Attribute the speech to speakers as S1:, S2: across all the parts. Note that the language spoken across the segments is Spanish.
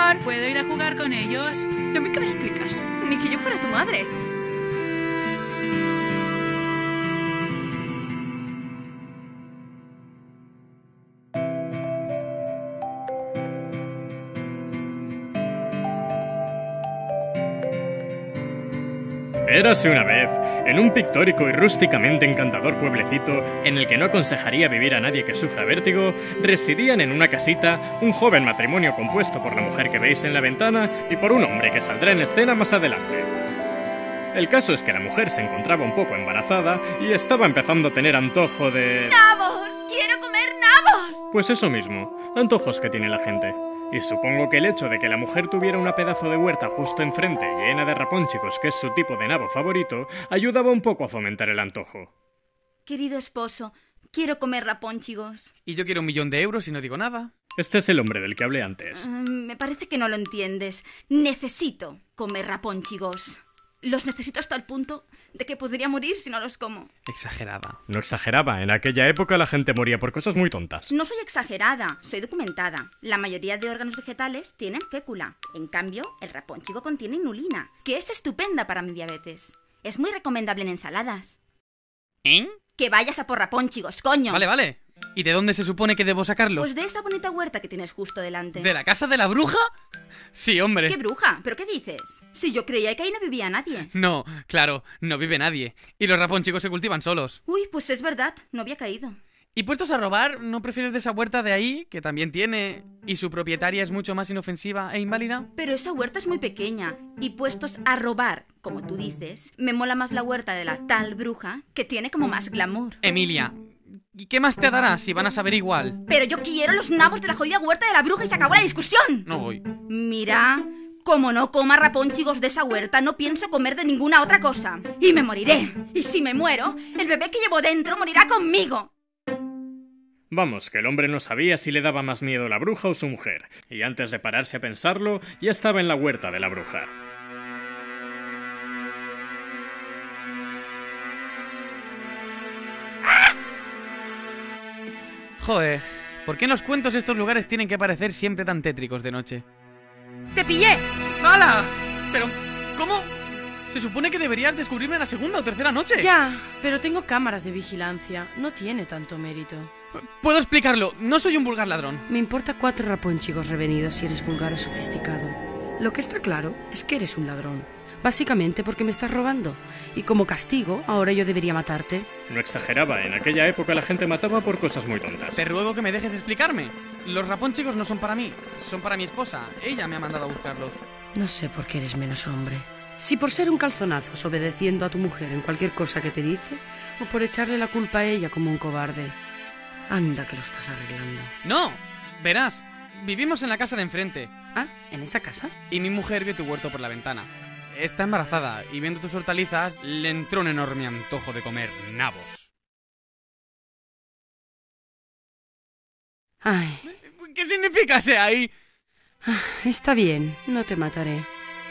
S1: jugar.
S2: ¿Puedo ir a jugar con ellos?
S1: ¿Y a mí qué me explicas? Ni que yo fuera tu madre.
S3: Érase una vez, en un pictórico y rústicamente encantador pueblecito en el que no aconsejaría vivir a nadie que sufra vértigo, residían en una casita un joven matrimonio compuesto por la mujer que veis en la ventana y por un hombre que saldrá en escena más adelante. El caso es que la mujer se encontraba un poco embarazada y estaba empezando a tener antojo de...
S1: ¡Nabos! ¡Quiero comer nabos!
S3: Pues eso mismo, antojos que tiene la gente. Y supongo que el hecho de que la mujer tuviera una pedazo de huerta justo enfrente, llena de rapónchicos, que es su tipo de nabo favorito, ayudaba un poco a fomentar el antojo.
S4: Querido esposo, quiero comer rapónchigos.
S5: Y yo quiero 1.000.000 de euros y no digo nada.
S3: Este es el hombre del que hablé antes.
S4: Me parece que no lo entiendes. Necesito comer rapónchigos. Los necesito hasta el punto de que podría morir si no los como.
S5: Exagerada.
S3: No exageraba, en aquella época la gente moría por cosas muy tontas.
S4: No soy exagerada, soy documentada. La mayoría de órganos vegetales tienen fécula. En cambio, el rapónchigo contiene inulina, que es estupenda para mi diabetes. Es muy recomendable en ensaladas.
S5: ¿Eh?
S4: Que vayas a por rapónchigos, coño.
S5: Vale. ¿Y de dónde se supone que debo sacarlos?
S4: Pues de esa bonita huerta que tienes justo delante.
S5: ¿De la casa de la bruja? Sí, hombre.
S4: ¿Qué bruja? ¿Pero qué dices? Si yo creía que ahí no vivía nadie.
S5: No, claro, no vive nadie. Y los rapónchigos se cultivan solos.
S4: Uy, pues es verdad, no había caído.
S5: Y puestos a robar, ¿no prefieres de esa huerta de ahí, que también tiene, y su propietaria es mucho más inofensiva e inválida?
S4: Pero esa huerta es muy pequeña, y puestos a robar, como tú dices, me mola más la huerta de la tal bruja, que tiene como más glamour.
S5: Emilia, ¿y qué más te dará si van a saber igual?
S4: Pero yo quiero los nabos de la jodida huerta de la bruja y se acabó la discusión.
S5: No voy.
S4: Mira, como no coma rapónchigos de esa huerta, no pienso comer de ninguna otra cosa. Y me moriré. Y si me muero, el bebé que llevo dentro morirá conmigo.
S3: Vamos, que el hombre no sabía si le daba más miedo la bruja o su mujer, y antes de pararse a pensarlo, ya estaba en la huerta de la bruja.
S5: Joder, ¿por qué en los cuentos estos lugares tienen que parecer siempre tan tétricos de noche?
S1: ¡Te pillé!
S5: ¡Hala! Pero, ¿cómo? Se supone que deberías descubrirme en la segunda o tercera noche.
S1: Ya, pero tengo cámaras de vigilancia. No tiene tanto mérito.
S5: Puedo explicarlo, no soy un vulgar ladrón.
S1: Me importa 4 rapónchigos revenidos si eres vulgar o sofisticado. Lo que está claro es que eres un ladrón. Básicamente porque me estás robando. Y como castigo, ahora yo debería matarte.
S3: No exageraba, en aquella época la gente mataba por cosas muy tontas.
S5: Te ruego que me dejes explicarme. Los rapónchigos no son para mí, son para mi esposa. Ella me ha mandado a buscarlos.
S1: No sé por qué eres menos hombre. Si por ser un calzonazos obedeciendo a tu mujer en cualquier cosa que te dice, o por echarle la culpa a ella como un cobarde. Anda que lo estás arreglando.
S5: No, verás, vivimos en la casa de enfrente.
S1: Ah, ¿en esa casa?
S5: Y mi mujer vio tu huerto por la ventana. Está embarazada y viendo tus hortalizas le entró un enorme antojo de comer nabos.
S1: Ay,
S5: ¿Qué significa ese ahí?
S1: está bien, no te mataré.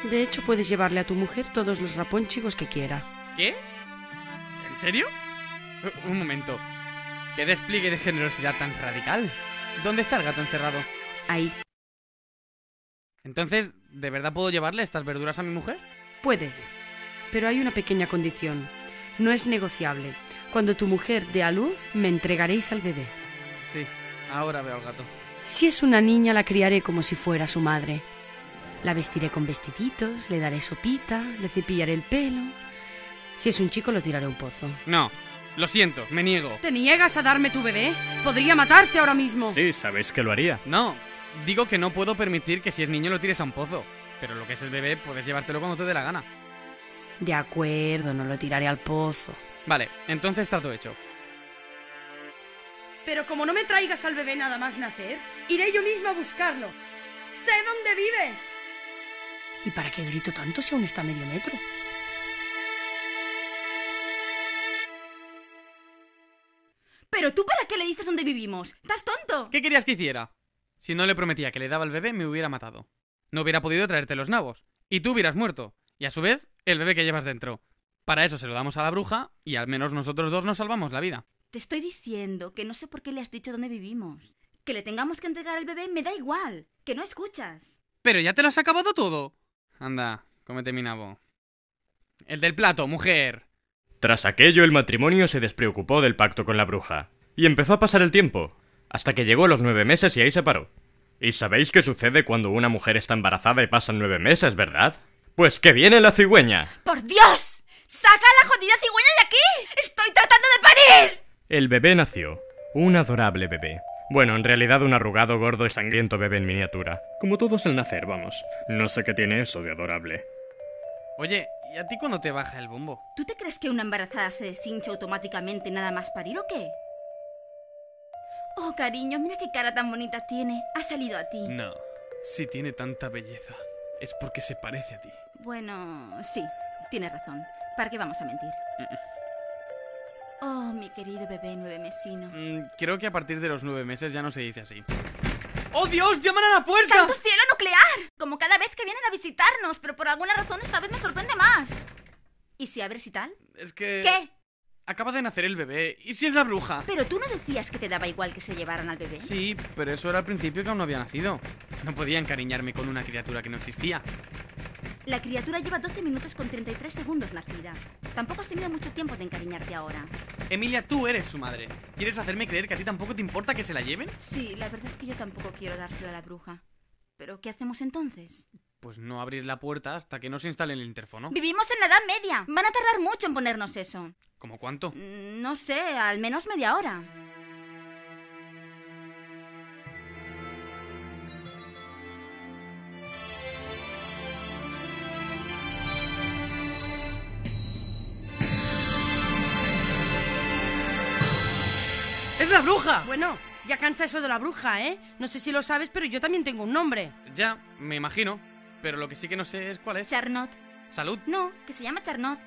S1: De hecho, puedes llevarle a tu mujer todos los rapónchigos que quiera.
S5: ¿Qué? ¿En serio? Un momento. ¿Qué despliegue de generosidad tan radical? ¿Dónde está el gato encerrado?
S1: Ahí.
S5: Entonces, ¿de verdad puedo llevarle estas verduras a mi mujer?
S1: Puedes, pero hay una pequeña condición. No es negociable. Cuando tu mujer dé a luz, me entregaréis al bebé.
S5: Sí, ahora veo al gato.
S1: Si es una niña, la criaré como si fuera su madre. La vestiré con vestiditos, le daré sopita, le cepillaré el pelo. Si es un chico, lo tiraré a un pozo.
S5: No, lo siento, me niego.
S1: ¿Te niegas a darme tu bebé? Podría matarte ahora mismo.
S3: Sí, sabéis que lo haría.
S5: No, digo que no puedo permitir que si es niño lo tires a un pozo. Pero lo que es el bebé, puedes llevártelo cuando te dé la gana.
S1: De acuerdo, no lo tiraré al pozo.
S5: Vale, entonces trato hecho.
S1: Pero como no me traigas al bebé nada más nacer, iré yo misma a buscarlo. ¡Sé dónde vives! ¿Y para qué grito tanto si aún está a medio metro?
S4: ¿Pero tú para qué le dices dónde vivimos? ¿Estás tonto?
S5: ¿Qué querías que hiciera? Si no le prometía que le daba el bebé, me hubiera matado. No hubiera podido traerte los nabos. Y tú hubieras muerto. Y a su vez, el bebé que llevas dentro. Para eso se lo damos a la bruja y al menos nosotros dos nos salvamos la vida.
S4: Te estoy diciendo que no sé por qué le has dicho dónde vivimos. Que le tengamos que entregar el bebé me da igual. Que no escuchas.
S5: ¿Pero ya te lo has acabado todo? Anda, cómete mi nabo. El del plato, mujer.
S3: Tras aquello, el matrimonio se despreocupó del pacto con la bruja. Y empezó a pasar el tiempo, hasta que llegó los 9 meses y ahí se paró. ¿Y sabéis qué sucede cuando una mujer está embarazada y pasan 9 meses, verdad? Pues que viene la cigüeña.
S4: ¡Por Dios! ¡Saca a la jodida cigüeña de aquí! ¡Estoy tratando de parir!
S3: El bebé nació. Un adorable bebé. Bueno, en realidad un arrugado, gordo y sangriento bebé en miniatura. Como todos al nacer, vamos. No sé qué tiene eso de adorable.
S5: Oye, ¿y a ti cuándo te baja el bombo?
S4: ¿Tú te crees que una embarazada se deshincha automáticamente nada más parir o qué? Oh, cariño, mira qué cara tan bonita tiene. Ha salido a ti.
S5: No, si tiene tanta belleza, es porque se parece a ti.
S4: Bueno, sí, tienes razón. ¿Para qué vamos a mentir? Oh, mi querido bebé 9 mesino.
S5: Creo que a partir de los 9 meses ya no se dice así. ¡Oh, Dios! ¡Llaman a la puerta!
S4: ¡Santo cielo nuclear! Como cada vez que vienen a visitarnos, pero por alguna razón esta vez me sorprende más. ¿Y si abres y tal?
S5: Es que...
S4: ¿Qué?
S5: Acaba de nacer el bebé. ¿Y si es la bruja?
S4: Pero tú no decías que te daba igual que se llevaran al bebé.
S5: Sí, pero eso era al principio que aún no había nacido. No podía encariñarme con una criatura que no existía.
S4: La criatura lleva 12 minutos con 33 segundos nacida. Tampoco has tenido mucho tiempo de encariñarte ahora.
S5: Emilia, tú eres su madre. ¿Quieres hacerme creer que a ti tampoco te importa que se la lleven?
S4: Sí, la verdad es que yo tampoco quiero dársela a la bruja. ¿Pero qué hacemos entonces?
S5: Pues no abrir la puerta hasta que no se instale el interfono.
S4: Vivimos en la Edad Media. Van a tardar mucho en ponernos eso.
S5: ¿Cómo cuánto?
S4: No sé, al menos media hora.
S5: ¡Es la bruja!
S1: Bueno, ya cansa eso de la bruja, ¿eh? No sé si lo sabes, pero yo también tengo un nombre.
S5: Ya, me imagino. Pero lo que sí que no sé es cuál es.
S4: Charnot.
S5: ¿Salud?
S4: No, que se llama Charnot.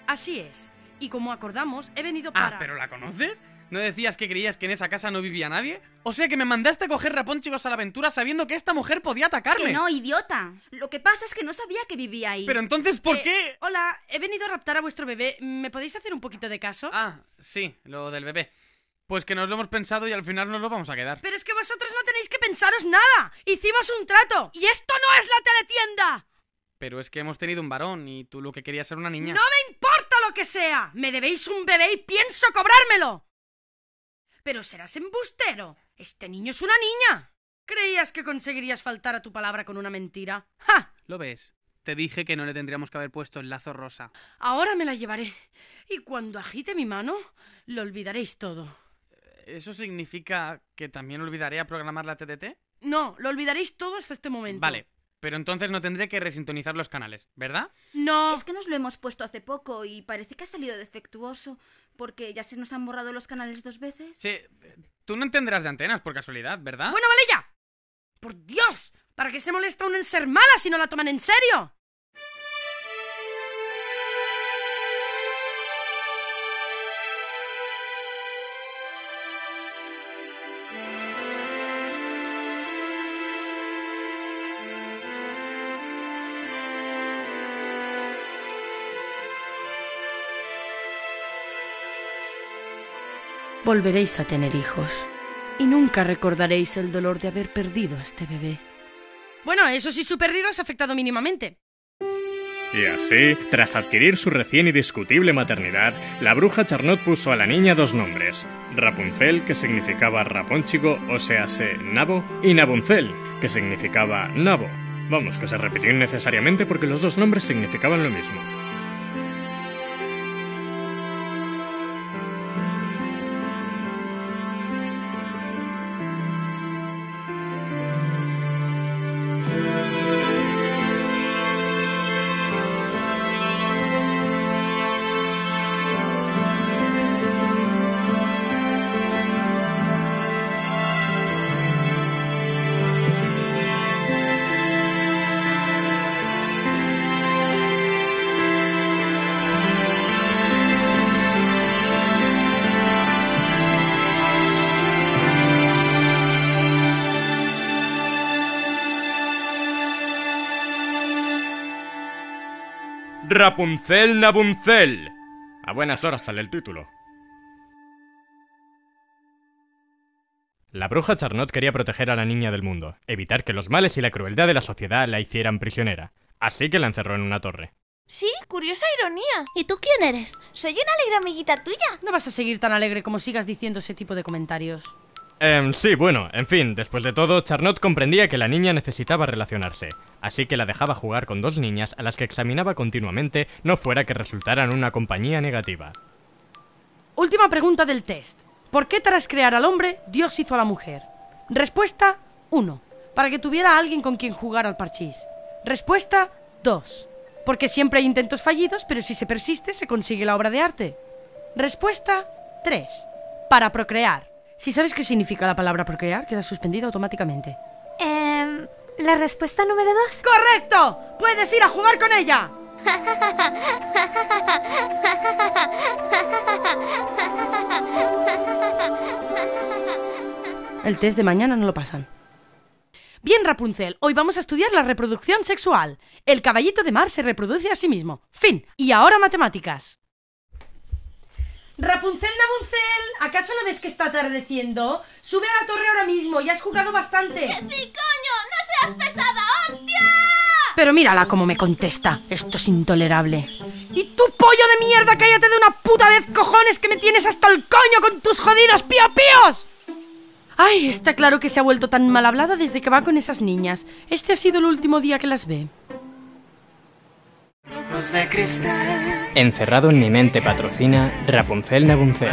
S1: Así es. Y como acordamos, he venido para...
S5: Ah, ¿pero la conoces? ¿No decías que creías que en esa casa no vivía nadie? O sea que me mandaste a coger rapónchigos a la aventura sabiendo que esta mujer podía atacarme.
S4: Que no, idiota. Lo que pasa es que no sabía que vivía ahí.
S5: Pero entonces, ¿por qué?
S1: Hola, he venido a raptar a vuestro bebé. ¿Me podéis hacer un poquito de caso?
S5: Ah, sí, lo del bebé. Pues que nos lo hemos pensado y al final nos lo vamos a quedar.
S1: Pero es que vosotros no tenéis que pensaros nada. Hicimos un trato. Y esto no es la teletienda.
S5: Pero es que hemos tenido un varón y tú lo que querías ser una niña.
S1: No me importa lo que sea. Me debéis un bebé y pienso cobrármelo. Pero serás embustero. Este niño es una niña. ¿Creías que conseguirías faltar a tu palabra con una mentira? ¡Ja!
S5: ¿Lo ves? Te dije que no le tendríamos que haber puesto el lazo rosa.
S1: Ahora me la llevaré. Y cuando agite mi mano, lo olvidaréis todo.
S5: ¿Eso significa que también olvidaré a programar la TDT?
S1: No, lo olvidaréis todo hasta este momento.
S5: Vale, pero entonces no tendré que resintonizar los canales, ¿verdad?
S1: No.
S4: Es que nos lo hemos puesto hace poco y parece que ha salido defectuoso. Porque ya se nos han borrado los canales 2 veces.
S5: Sí, tú no entenderás de antenas por casualidad, ¿verdad?
S1: Bueno, vale ya. ¡Por Dios! ¿Para qué se molesta uno en ser mala si no la toman en serio? Volveréis a tener hijos y nunca recordaréis el dolor de haber perdido a este bebé. Bueno, eso sí, su pérdida os ha afectado mínimamente.
S3: Y así, tras adquirir su recién indiscutible maternidad, la bruja Charnot puso a la niña 2 nombres: Rapunzel, que significaba rapónchigo, o sease nabo, y Nabuncel, que significaba nabo. Vamos, que se repitió innecesariamente porque los 2 nombres significaban lo mismo. Rapunzel Nabuncel. A buenas horas sale el título. La bruja Charnot quería proteger a la niña del mundo, evitar que los males y la crueldad de la sociedad la hicieran prisionera. Así que la encerró en una torre.
S2: Sí, curiosa ironía. ¿Y tú quién eres? Soy una alegre amiguita tuya.
S1: No vas a seguir tan alegre como sigas diciendo ese tipo de comentarios.
S3: Sí, bueno, en fin, después de todo, Charnot comprendía que la niña necesitaba relacionarse, así que la dejaba jugar con 2 niñas a las que examinaba continuamente, no fuera que resultaran una compañía negativa.
S1: Última pregunta del test. ¿Por qué tras crear al hombre, Dios hizo a la mujer? Respuesta 1. Para que tuviera a alguien con quien jugar al parchís. Respuesta 2. Porque siempre hay intentos fallidos, pero si se persiste, se consigue la obra de arte. Respuesta 3. Para procrear. Si sabes qué significa la palabra procrear, queda suspendida automáticamente.
S2: La respuesta número 2.
S1: ¡Correcto! ¡Puedes ir a jugar con ella! El test de mañana no lo pasan. Bien, Rapunzel, hoy vamos a estudiar la reproducción sexual. El caballito de mar se reproduce a sí mismo. Fin. Y ahora matemáticas. Rapunzel, Nabuncel, ¿acaso no ves que está atardeciendo? Sube a la torre ahora mismo, ya has jugado bastante.
S2: ¡Que sí, coño! ¡No seas pesada, hostia!
S1: Pero mírala cómo me contesta. Esto es intolerable. ¡Y tú, pollo de mierda, cállate de una puta vez, cojones, que me tienes hasta el coño con tus jodidos pío-píos! Ay, está claro que se ha vuelto tan mal hablada desde que va con esas niñas. Este ha sido el último día que las ve.
S3: Encerrado en mi mente patrocina Rapunzel Nabuncel.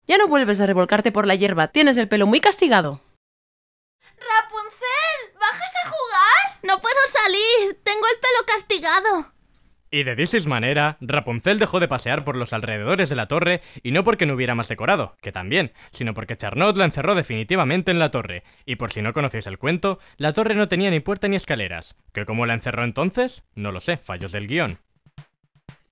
S6: Ya no vuelves a revolcarte por la hierba, tienes el pelo muy castigado.
S2: ¡Rapunzel! ¿Bajas a jugar? No puedo salir, tengo el pelo castigado.
S3: Y de disis manera, Rapunzel dejó de pasear por los alrededores de la torre, y no porque no hubiera más decorado, que también, sino porque Charnot la encerró definitivamente en la torre. Y por si no conocéis el cuento, la torre no tenía ni puerta ni escaleras. ¿Que cómo la encerró entonces? No lo sé, fallos del guión.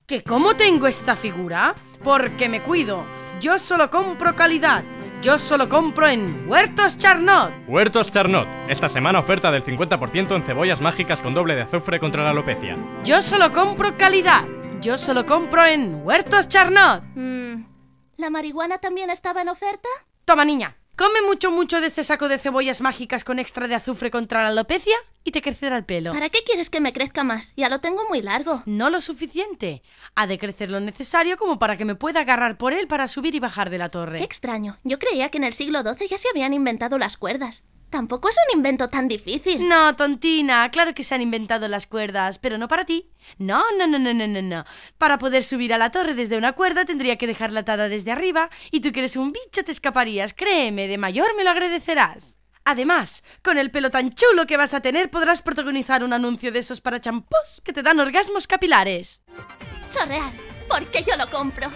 S1: ¿Que cómo tengo esta figura? Porque me cuido. Yo solo compro calidad. Yo solo compro en Huertos Charnot.
S3: Huertos Charnot. Esta semana oferta del 50% en cebollas mágicas con doble de azufre contra la alopecia.
S1: Yo solo compro calidad. Yo solo compro en Huertos Charnot.
S2: ¿La marihuana también estaba en oferta?
S1: Toma, niña. Come mucho de este saco de cebollas mágicas con extra de azufre contra la alopecia y te crecerá el pelo.
S2: ¿Para qué quieres que me crezca más? Ya lo tengo muy largo.
S1: No lo suficiente. Ha de crecer lo necesario como para que me pueda agarrar por él para subir y bajar de la torre.
S2: Qué extraño. Yo creía que en el siglo XII ya se habían inventado las cuerdas. Tampoco es un invento tan difícil.
S1: No, tontina, claro que se han inventado las cuerdas, pero no para ti. No. Para poder subir a la torre desde una cuerda tendría que dejarla atada desde arriba y tú que eres un bicho te escaparías, créeme, de mayor me lo agradecerás. Además, con el pelo tan chulo que vas a tener podrás protagonizar un anuncio de esos para champús que te dan orgasmos capilares.
S2: Chorrear, porque yo lo compro.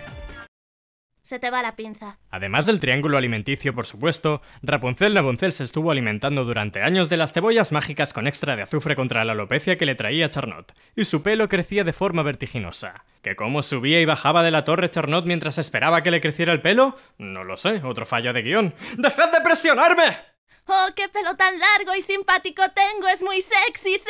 S2: Se te va la pinza.
S3: Además del triángulo alimenticio, por supuesto, Rapunzel Nabuncel se estuvo alimentando durante años de las cebollas mágicas con extra de azufre contra la alopecia que le traía Charnot, y su pelo crecía de forma vertiginosa. ¿Que cómo subía y bajaba de la torre Charnot mientras esperaba que le creciera el pelo? No lo sé, otro fallo de guión. ¡Dejad de presionarme!
S2: ¡Oh, qué pelo tan largo y simpático tengo! ¡Es muy sexy!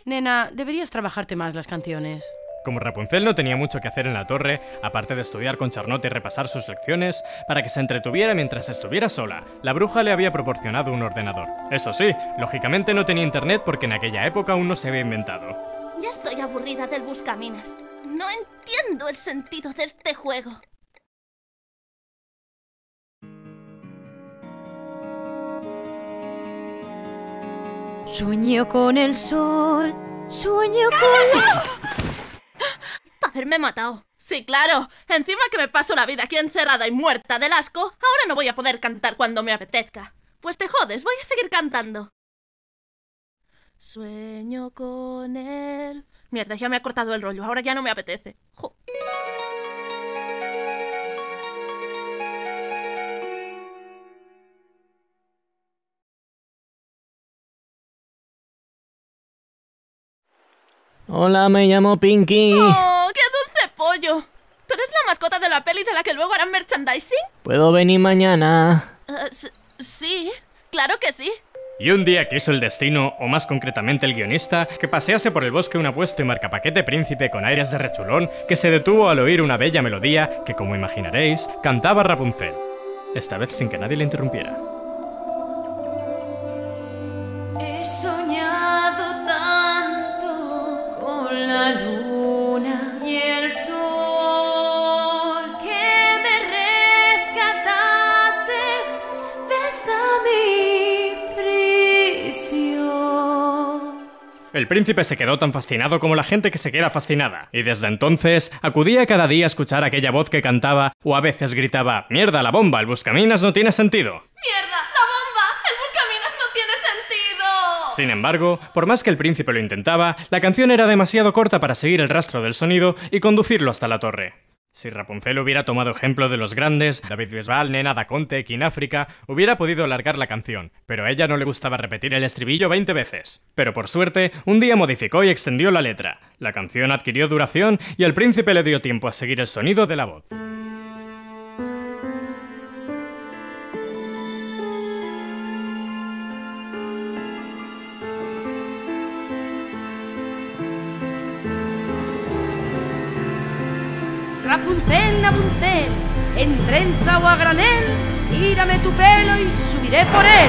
S1: Nena, deberías trabajarte más las canciones.
S3: Como Rapunzel no tenía mucho que hacer en la torre, aparte de estudiar con Charnot y repasar sus lecciones, para que se entretuviera mientras estuviera sola, la bruja le había proporcionado un ordenador. Eso sí, lógicamente no tenía internet porque en aquella época aún no se había inventado.
S2: Ya estoy aburrida del buscaminas. No entiendo el sentido de este juego.
S6: Sueño con el sol, sueño con...
S2: Haberme matado. Sí, claro. Encima que me paso la vida aquí encerrada y muerta del asco, ahora no voy a poder cantar cuando me apetezca. Pues te jodes, voy a seguir cantando. Sueño con él... Mierda, ya me ha cortado el rollo, ahora ya no me apetece. Jo.
S7: Hola, me llamo Pinky.
S2: ¡Oh, qué dulce pollo! ¿Tú eres la mascota de la peli de la que luego harán merchandising?
S7: ¿Puedo venir mañana?
S2: Sí, claro que sí.
S3: Y un día quiso el destino, o más concretamente el guionista, que pasease por el bosque un apuesto y marcapaquete príncipe con aires de rechulón que se detuvo al oír una bella melodía que, como imaginaréis, cantaba Rapunzel. Esta vez sin que nadie le interrumpiera.
S8: He soñado tanto con la luna y el sol que me rescatases de esta mi prisión.
S3: El príncipe se quedó tan fascinado como la gente que se queda fascinada, y desde entonces acudía cada día a escuchar aquella voz que cantaba, o a veces gritaba: «¡Mierda, la bomba! ¡El buscaminas no tiene sentido!».
S2: ¡Mierda! ¡La bomba! ¡El buscaminas no tiene sentido!
S3: Sin embargo, por más que el príncipe lo intentaba, la canción era demasiado corta para seguir el rastro del sonido y conducirlo hasta la torre. Si Rapunzel hubiera tomado ejemplo de los grandes, David Bisbal, Nena da Conte, King África, hubiera podido alargar la canción, pero a ella no le gustaba repetir el estribillo 20 veces. Pero por suerte, un día modificó y extendió la letra. La canción adquirió duración y al príncipe le dio tiempo a seguir el sonido de la voz.
S1: Rapunzel, Rapunzel, en trenza o a granel, tírame tu pelo y subiré por él.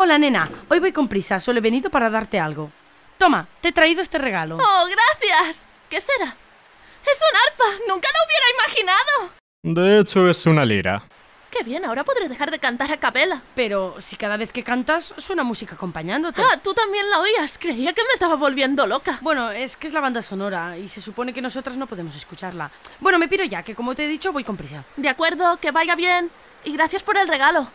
S1: Hola, nena. Hoy voy con prisa. Solo he venido para darte algo. Toma, te he traído este regalo.
S2: ¡Oh, gracias! ¿Qué será? ¡Es un arpa! ¡Nunca lo hubiera imaginado!
S3: De hecho, es una lira.
S2: ¡Qué bien! Ahora podré dejar de cantar a capela.
S1: Pero si cada vez que cantas suena música acompañándote.
S2: Ah, tú también la oías. Creía que me estaba volviendo loca.
S1: Bueno, es que es la banda sonora y se supone que nosotras no podemos escucharla. Bueno, me piro ya, que como te he dicho, voy con prisa.
S2: De acuerdo, que vaya bien. Y gracias por el regalo.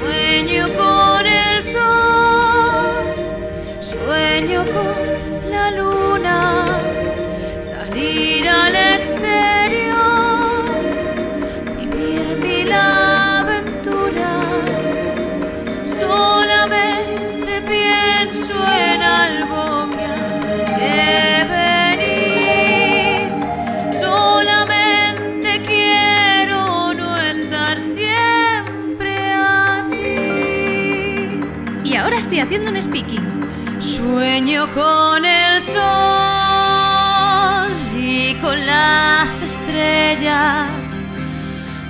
S8: Sueño con el sol, sueño con la luna, salir al exterior, vivir mil aventuras. Solamente pienso en algo que ha de venir. Solamente quiero no estar siempre así.
S4: Y ahora estoy haciendo un speaking.
S8: Sueño con el sol y con las estrellas,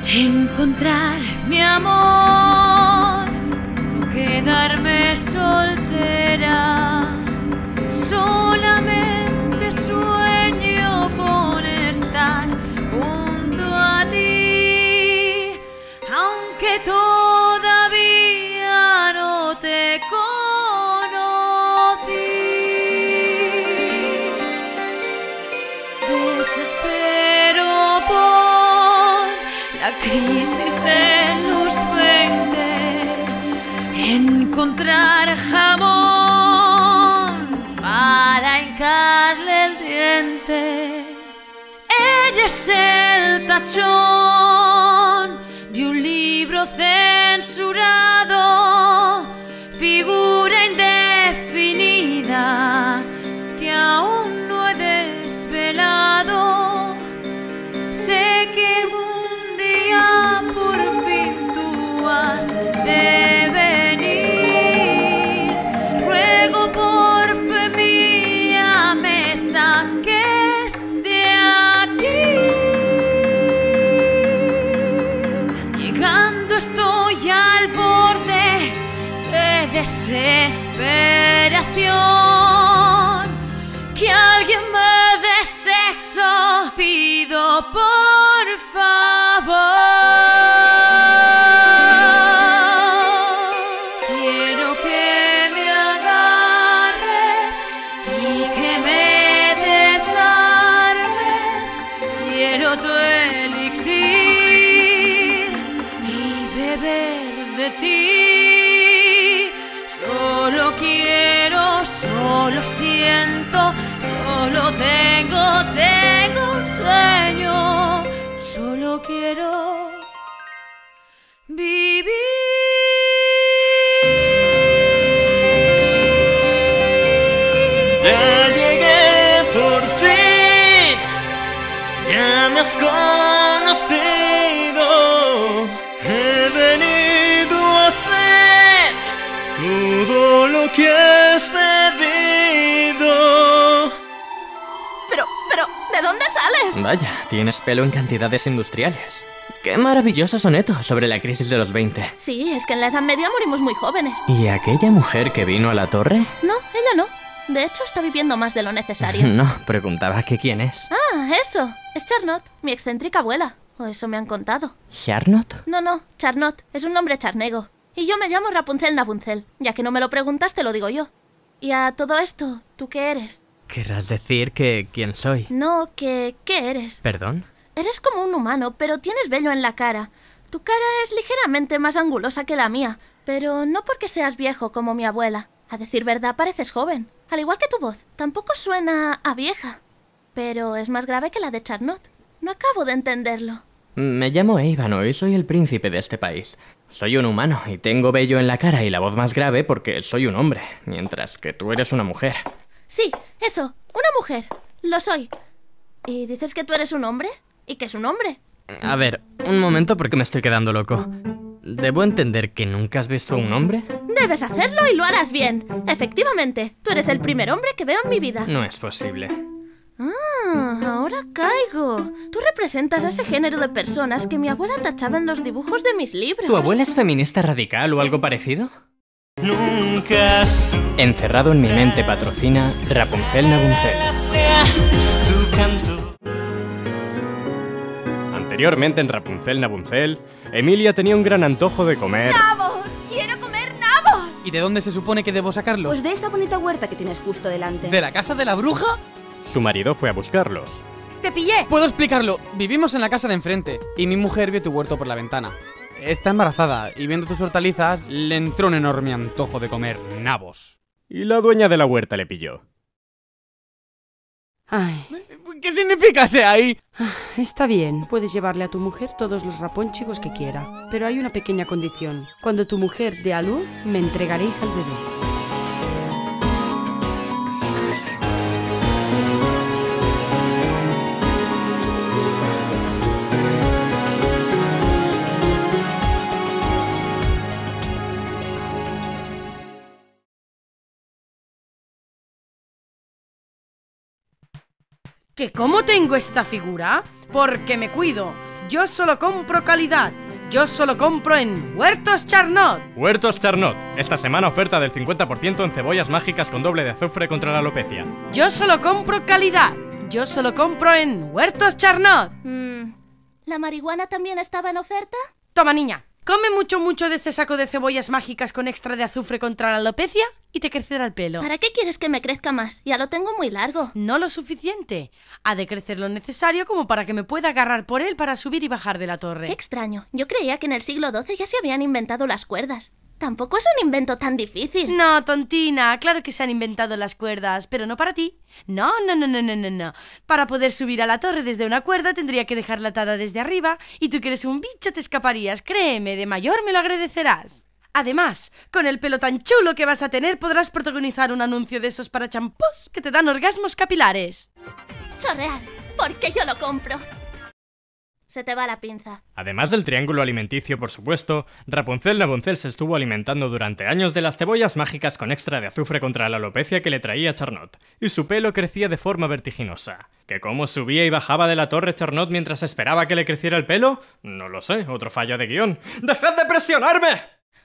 S8: encontrar mi amor, no quedarme soltera. Solamente sueño con estar junto a ti, aunque todavía no te conocí. Desespero por la crisis de los 20, encontrar jamón para hincarle el diente. Eres el tachón de un libro censurado, figura indefinida que aún no he desvelado. Sé que un día por fin tú has de venir. Ruego por fe mía me saques de desesperación. Que alguien me dé sexo, pido por favor. Quiero que me agarres y que me desarmes. Quiero tu elixir y beber de ti. Solo quiero, solo siento, solo tengo un sueño. Solo quiero vivir.
S7: Ya llegué por fin, ya me has conocido. He venido a hacer todo lo que has pedido.
S2: Pero, ¿de dónde sales?
S7: Vaya, tienes pelo en cantidades industriales. Qué maravilloso soneto sobre la crisis de los 20.
S2: Sí, es que en la Edad Media morimos muy jóvenes.
S7: ¿Y aquella mujer que vino a la torre?
S2: No, ella no. De hecho, está viviendo más de lo necesario.
S7: No, preguntaba que quién es.
S2: Ah, eso. Es Charlotte, mi excéntrica abuela. O eso me han contado.
S7: ¿Charlotte?
S2: No, Charlotte. Es un nombre charnego. Y yo me llamo Rapunzel Nabunzel. Ya que no me lo preguntas, te lo digo yo. Y a todo esto, ¿tú qué eres?
S7: ¿Querrás decir que quién soy?
S2: No, ¿qué eres?
S7: ¿Perdón?
S2: Eres como un humano, pero tienes vello en la cara. Tu cara es ligeramente más angulosa que la mía, pero no porque seas viejo como mi abuela. A decir verdad, pareces joven. Al igual que tu voz, tampoco suena a vieja. Pero es más grave que la de Charlotte. No acabo de entenderlo.
S7: Me llamo Eivano y soy el príncipe de este país. Soy un humano y tengo vello en la cara y la voz más grave porque soy un hombre, mientras que tú eres una mujer.
S2: Sí, eso, una mujer. Lo soy. ¿Y dices que tú eres un hombre? ¿Y qué es un hombre?
S7: A ver, un momento porque me estoy quedando loco. ¿Debo entender que nunca has visto a un hombre?
S2: Debes hacerlo y lo harás bien. Efectivamente, tú eres el primer hombre que veo en mi vida.
S7: No es posible.
S2: Ah, ahora caigo. Tú representas a ese género de personas que mi abuela tachaba en los dibujos de mis libros.
S7: ¿Tu abuela es feminista radical o algo parecido? Nunca. Encerrado en mi mente patrocina Rapunzel Nabunzel. Anteriormente en Rapunzel Nabunzel, Emilia tenía un gran antojo de comer.
S4: ¡Nabos! ¡Quiero comer nabos!
S5: ¿Y de dónde se supone que debo sacarlos?
S4: Pues de esa bonita huerta que tienes justo delante.
S5: ¿De la casa de la bruja?
S7: Su marido fue a buscarlos.
S1: ¡Te pillé!
S5: Puedo explicarlo. Vivimos en la casa de enfrente y mi mujer vio tu huerto por la ventana. Está embarazada y viendo tus hortalizas le entró un enorme antojo de comer nabos.
S7: Y la dueña de la huerta le pilló.
S1: Ay,
S5: ¿Qué significa ese ahí?
S1: está bien. Puedes llevarle a tu mujer todos los rapónchigos que quiera. Pero hay una pequeña condición. Cuando tu mujer dé a luz, me entregaréis al bebé. ¿Que cómo tengo esta figura? Porque me cuido. Yo solo compro calidad. Yo solo compro en Huertos Charnot.
S3: Huertos Charnot. Esta semana oferta del 50% en cebollas mágicas con doble de azufre contra la alopecia.
S1: Yo solo compro calidad. Yo solo compro en Huertos Charnot.
S2: ¿La marihuana también estaba en oferta?
S1: Toma, niña. Come mucho de este saco de cebollas mágicas con extra de azufre contra la alopecia y te crecerá el pelo.
S2: ¿Para qué quieres que me crezca más? Ya lo tengo muy largo.
S1: No lo suficiente. Ha de crecer lo necesario como para que me pueda agarrar por él para subir y bajar de la torre.
S2: Qué extraño. Yo creía que en el siglo XII ya se habían inventado las cuerdas. Tampoco es un invento tan difícil.
S1: No, tontina, claro que se han inventado las cuerdas, pero no para ti. No. Para poder subir a la torre desde una cuerda tendría que dejarla atada desde arriba y tú que eres un bicho te escaparías. Créeme, de mayor me lo agradecerás. Además, con el pelo tan chulo que vas a tener podrás protagonizar un anuncio de esos para champús que te dan orgasmos capilares.
S2: Chorreal, porque yo lo compro. Se te va la pinza.
S3: Además del triángulo alimenticio, por supuesto, Rapunzel Nabunzel se estuvo alimentando durante años de las cebollas mágicas con extra de azufre contra la alopecia que le traía Charnot, y su pelo crecía de forma vertiginosa. ¿Que cómo subía y bajaba de la torre Charnot mientras esperaba que le creciera el pelo? No lo sé, otro fallo de guión. ¡Dejad de presionarme!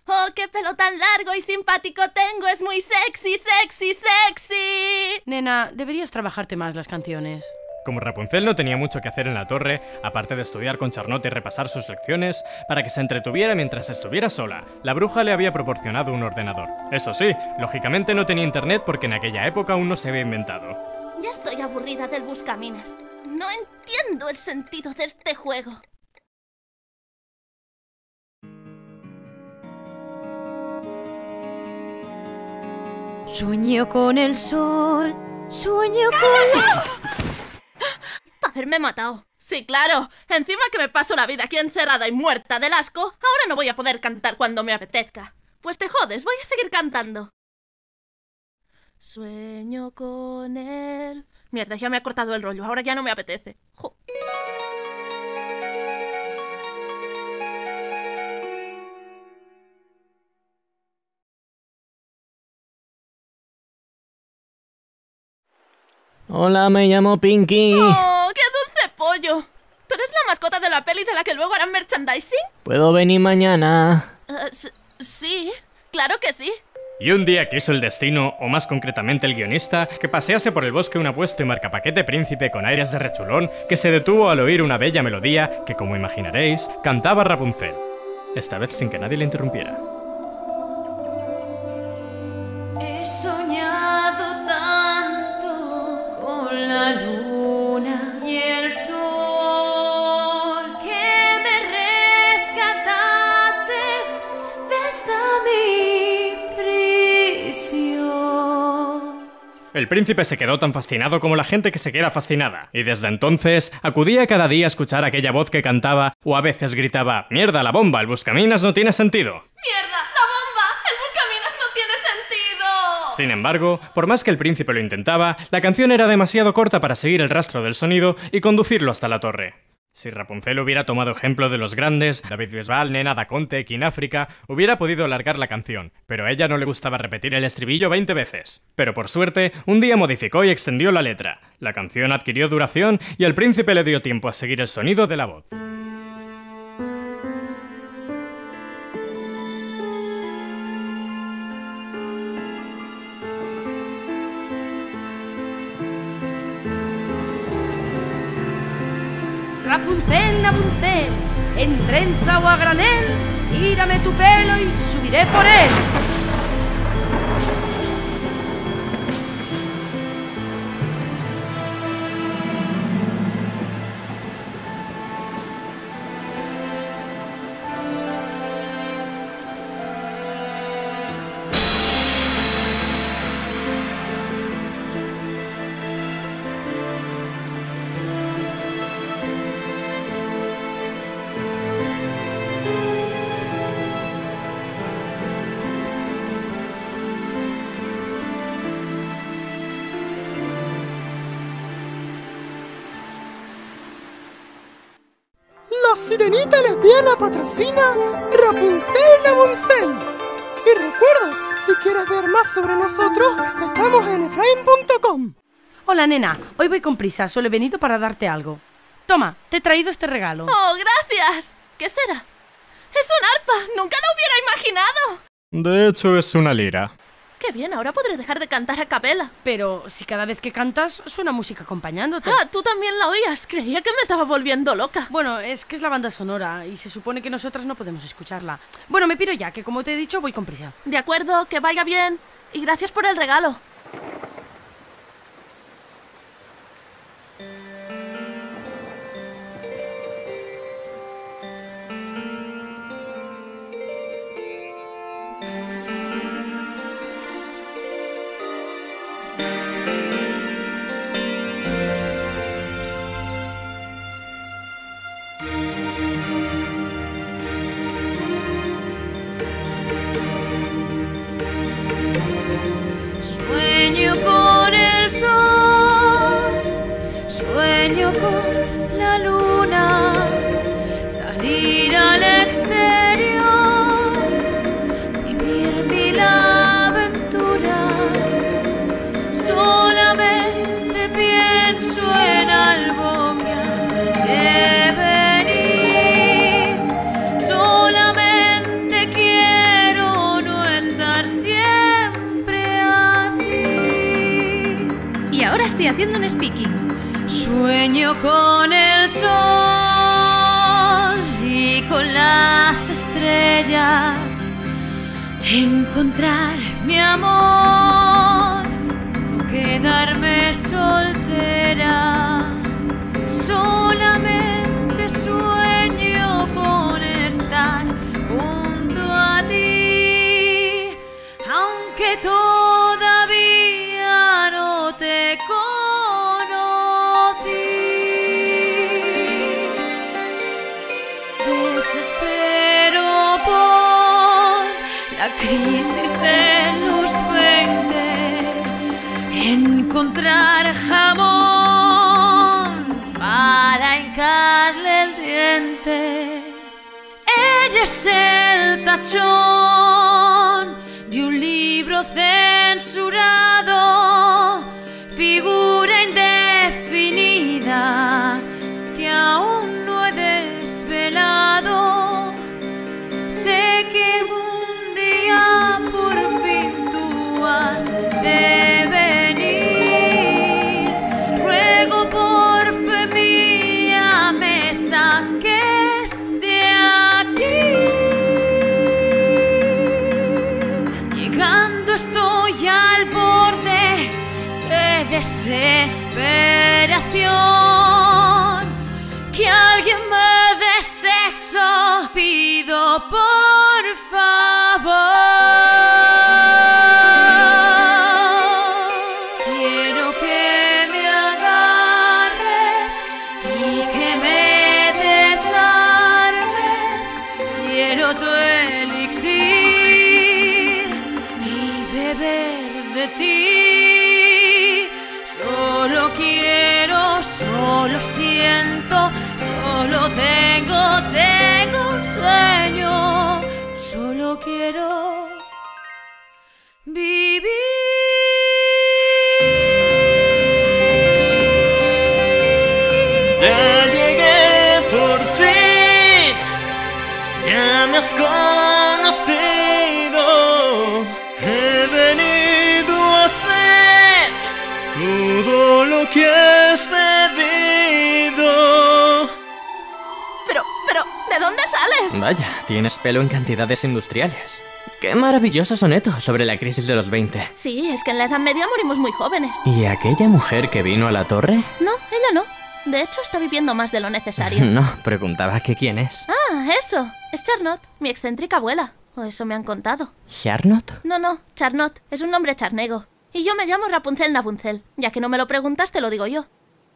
S2: ¡Oh, qué pelo tan largo y simpático tengo! ¡Es muy sexy, sexy, sexy!
S1: Nena, deberías trabajarte más las canciones.
S3: Como Rapunzel no tenía mucho que hacer en la torre, aparte de estudiar con Charlotte y repasar sus lecciones, para que se entretuviera mientras estuviera sola, la bruja le había proporcionado un ordenador. Eso sí, lógicamente no tenía internet porque en aquella época aún no se había inventado.
S2: Ya estoy aburrida del buscaminas. No entiendo el sentido de este juego.
S8: Sueño con el sol, sueño con...
S2: Haberme matado. Sí, claro. Encima que me paso la vida aquí encerrada y muerta del asco, ahora no voy a poder cantar cuando me apetezca. Pues te jodes, voy a seguir cantando. Sueño con él... Mierda, ya me ha cortado el rollo, ahora ya no me apetece. Jo.
S7: Hola, me llamo Pinky.
S2: ¡Oh, qué dulce pollo! ¿Tú eres la mascota de la peli de la que luego harán merchandising?
S7: ¿Puedo venir mañana?
S2: Sí, claro que sí.
S3: Y un día quiso el destino, o más concretamente el guionista, que pasease por el bosque un apuesto y marcapaquete príncipe con aires de rechulón, que se detuvo al oír una bella melodía que, como imaginaréis, cantaba Rapunzel. Esta vez sin que nadie le interrumpiera.
S8: He soñado tanto con la luna y el sol, que me rescatases de esta mi prisión.
S3: El príncipe se quedó tan fascinado como la gente que se queda fascinada, y desde entonces acudía cada día a escuchar aquella voz que cantaba, o a veces gritaba: «¡Mierda, la bomba! ¡El buscaminas no tiene sentido!».
S2: ¡Mierda, la bomba! ¡El buscaminas no tiene sentido!
S3: Sin embargo, por más que el príncipe lo intentaba, la canción era demasiado corta para seguir el rastro del sonido y conducirlo hasta la torre. Si Rapunzel hubiera tomado ejemplo de los grandes, David Bisbal, Nena Da Conte, King África, hubiera podido alargar la canción, pero a ella no le gustaba repetir el estribillo 20 veces. Pero por suerte, un día modificó y extendió la letra. La canción adquirió duración y al príncipe le dio tiempo a seguir el sonido de la voz.
S1: Rapunzel, Rapunzel, en trenza o a granel, tírame tu pelo y subiré por él.
S9: La sirenita lesbiana patrocina Rapunzel Rapunzel. Y recuerda, si quieres ver más sobre nosotros, estamos en efrain.com.
S1: Hola, nena. Hoy voy con prisa. Solo he venido para darte algo. Toma, te he traído este regalo.
S2: ¡Oh, gracias! ¿Qué será? ¡Es un arpa! ¡Nunca lo hubiera imaginado!
S3: De hecho, es una lira.
S2: ¡Qué bien! Ahora podré dejar de cantar a capela.
S1: Pero si cada vez que cantas suena música acompañándote.
S2: Ah, tú también la oías. Creía que me estaba volviendo loca.
S1: Bueno, es que es la banda sonora y se supone que nosotras no podemos escucharla. Bueno, me piro ya, que como te he dicho, voy con prisa.
S2: De acuerdo, que vaya bien. Y gracias por el regalo.
S8: Sueño con el sol, sueño con la luna, salir al exterior, vivir mil aventuras. Solamente pienso en algo que ha de venir, solamente quiero
S4: Ahora estoy haciendo un speaking.
S8: Sueño con el sol y con las estrellas. Encontrar mi amor, no quedarme soltera. Solamente sueño con estar junto a ti, aunque todavía no te conocí. Desespero por la crisis de los 20, encontrar jamón para hincarle el diente. Ella es el tachón de un libro censurado, figura indefinida que aún no he desvelado. Sé que un día por fin tú has de venir. Ruego por fe mía me saques de aquí. Llegando estoy al borde de desesperación. Que alguien me dé sexo, pido por favor. Quiero que me agarres y que me desarmes. Quiero tu elixir y beber de ti. Solo quiero, solo siento, solo tengo un sueño. Solo quiero vivir.
S10: Ya llegué por fin, ya me has conocido. He venido a hacer todo lo que has pedido.
S2: Pero, ¿de dónde sales?
S7: Vaya, tienes pelo en cantidades industriales. ¡Qué maravilloso soneto sobre la crisis de los 20!
S2: Sí, es que en la Edad Media morimos muy jóvenes.
S7: ¿Y aquella mujer que vino a la torre?
S2: No, ella no. De hecho, está viviendo más de lo necesario.
S7: No, preguntaba que quién es.
S2: Ah, eso. Es Charlotte, mi excéntrica abuela. O eso me han contado.
S7: ¿Charlotte?
S2: No, Charlotte. Es un nombre charnego. Y yo me llamo Rapunzel Nabunzel. Ya que no me lo preguntas, te lo digo yo.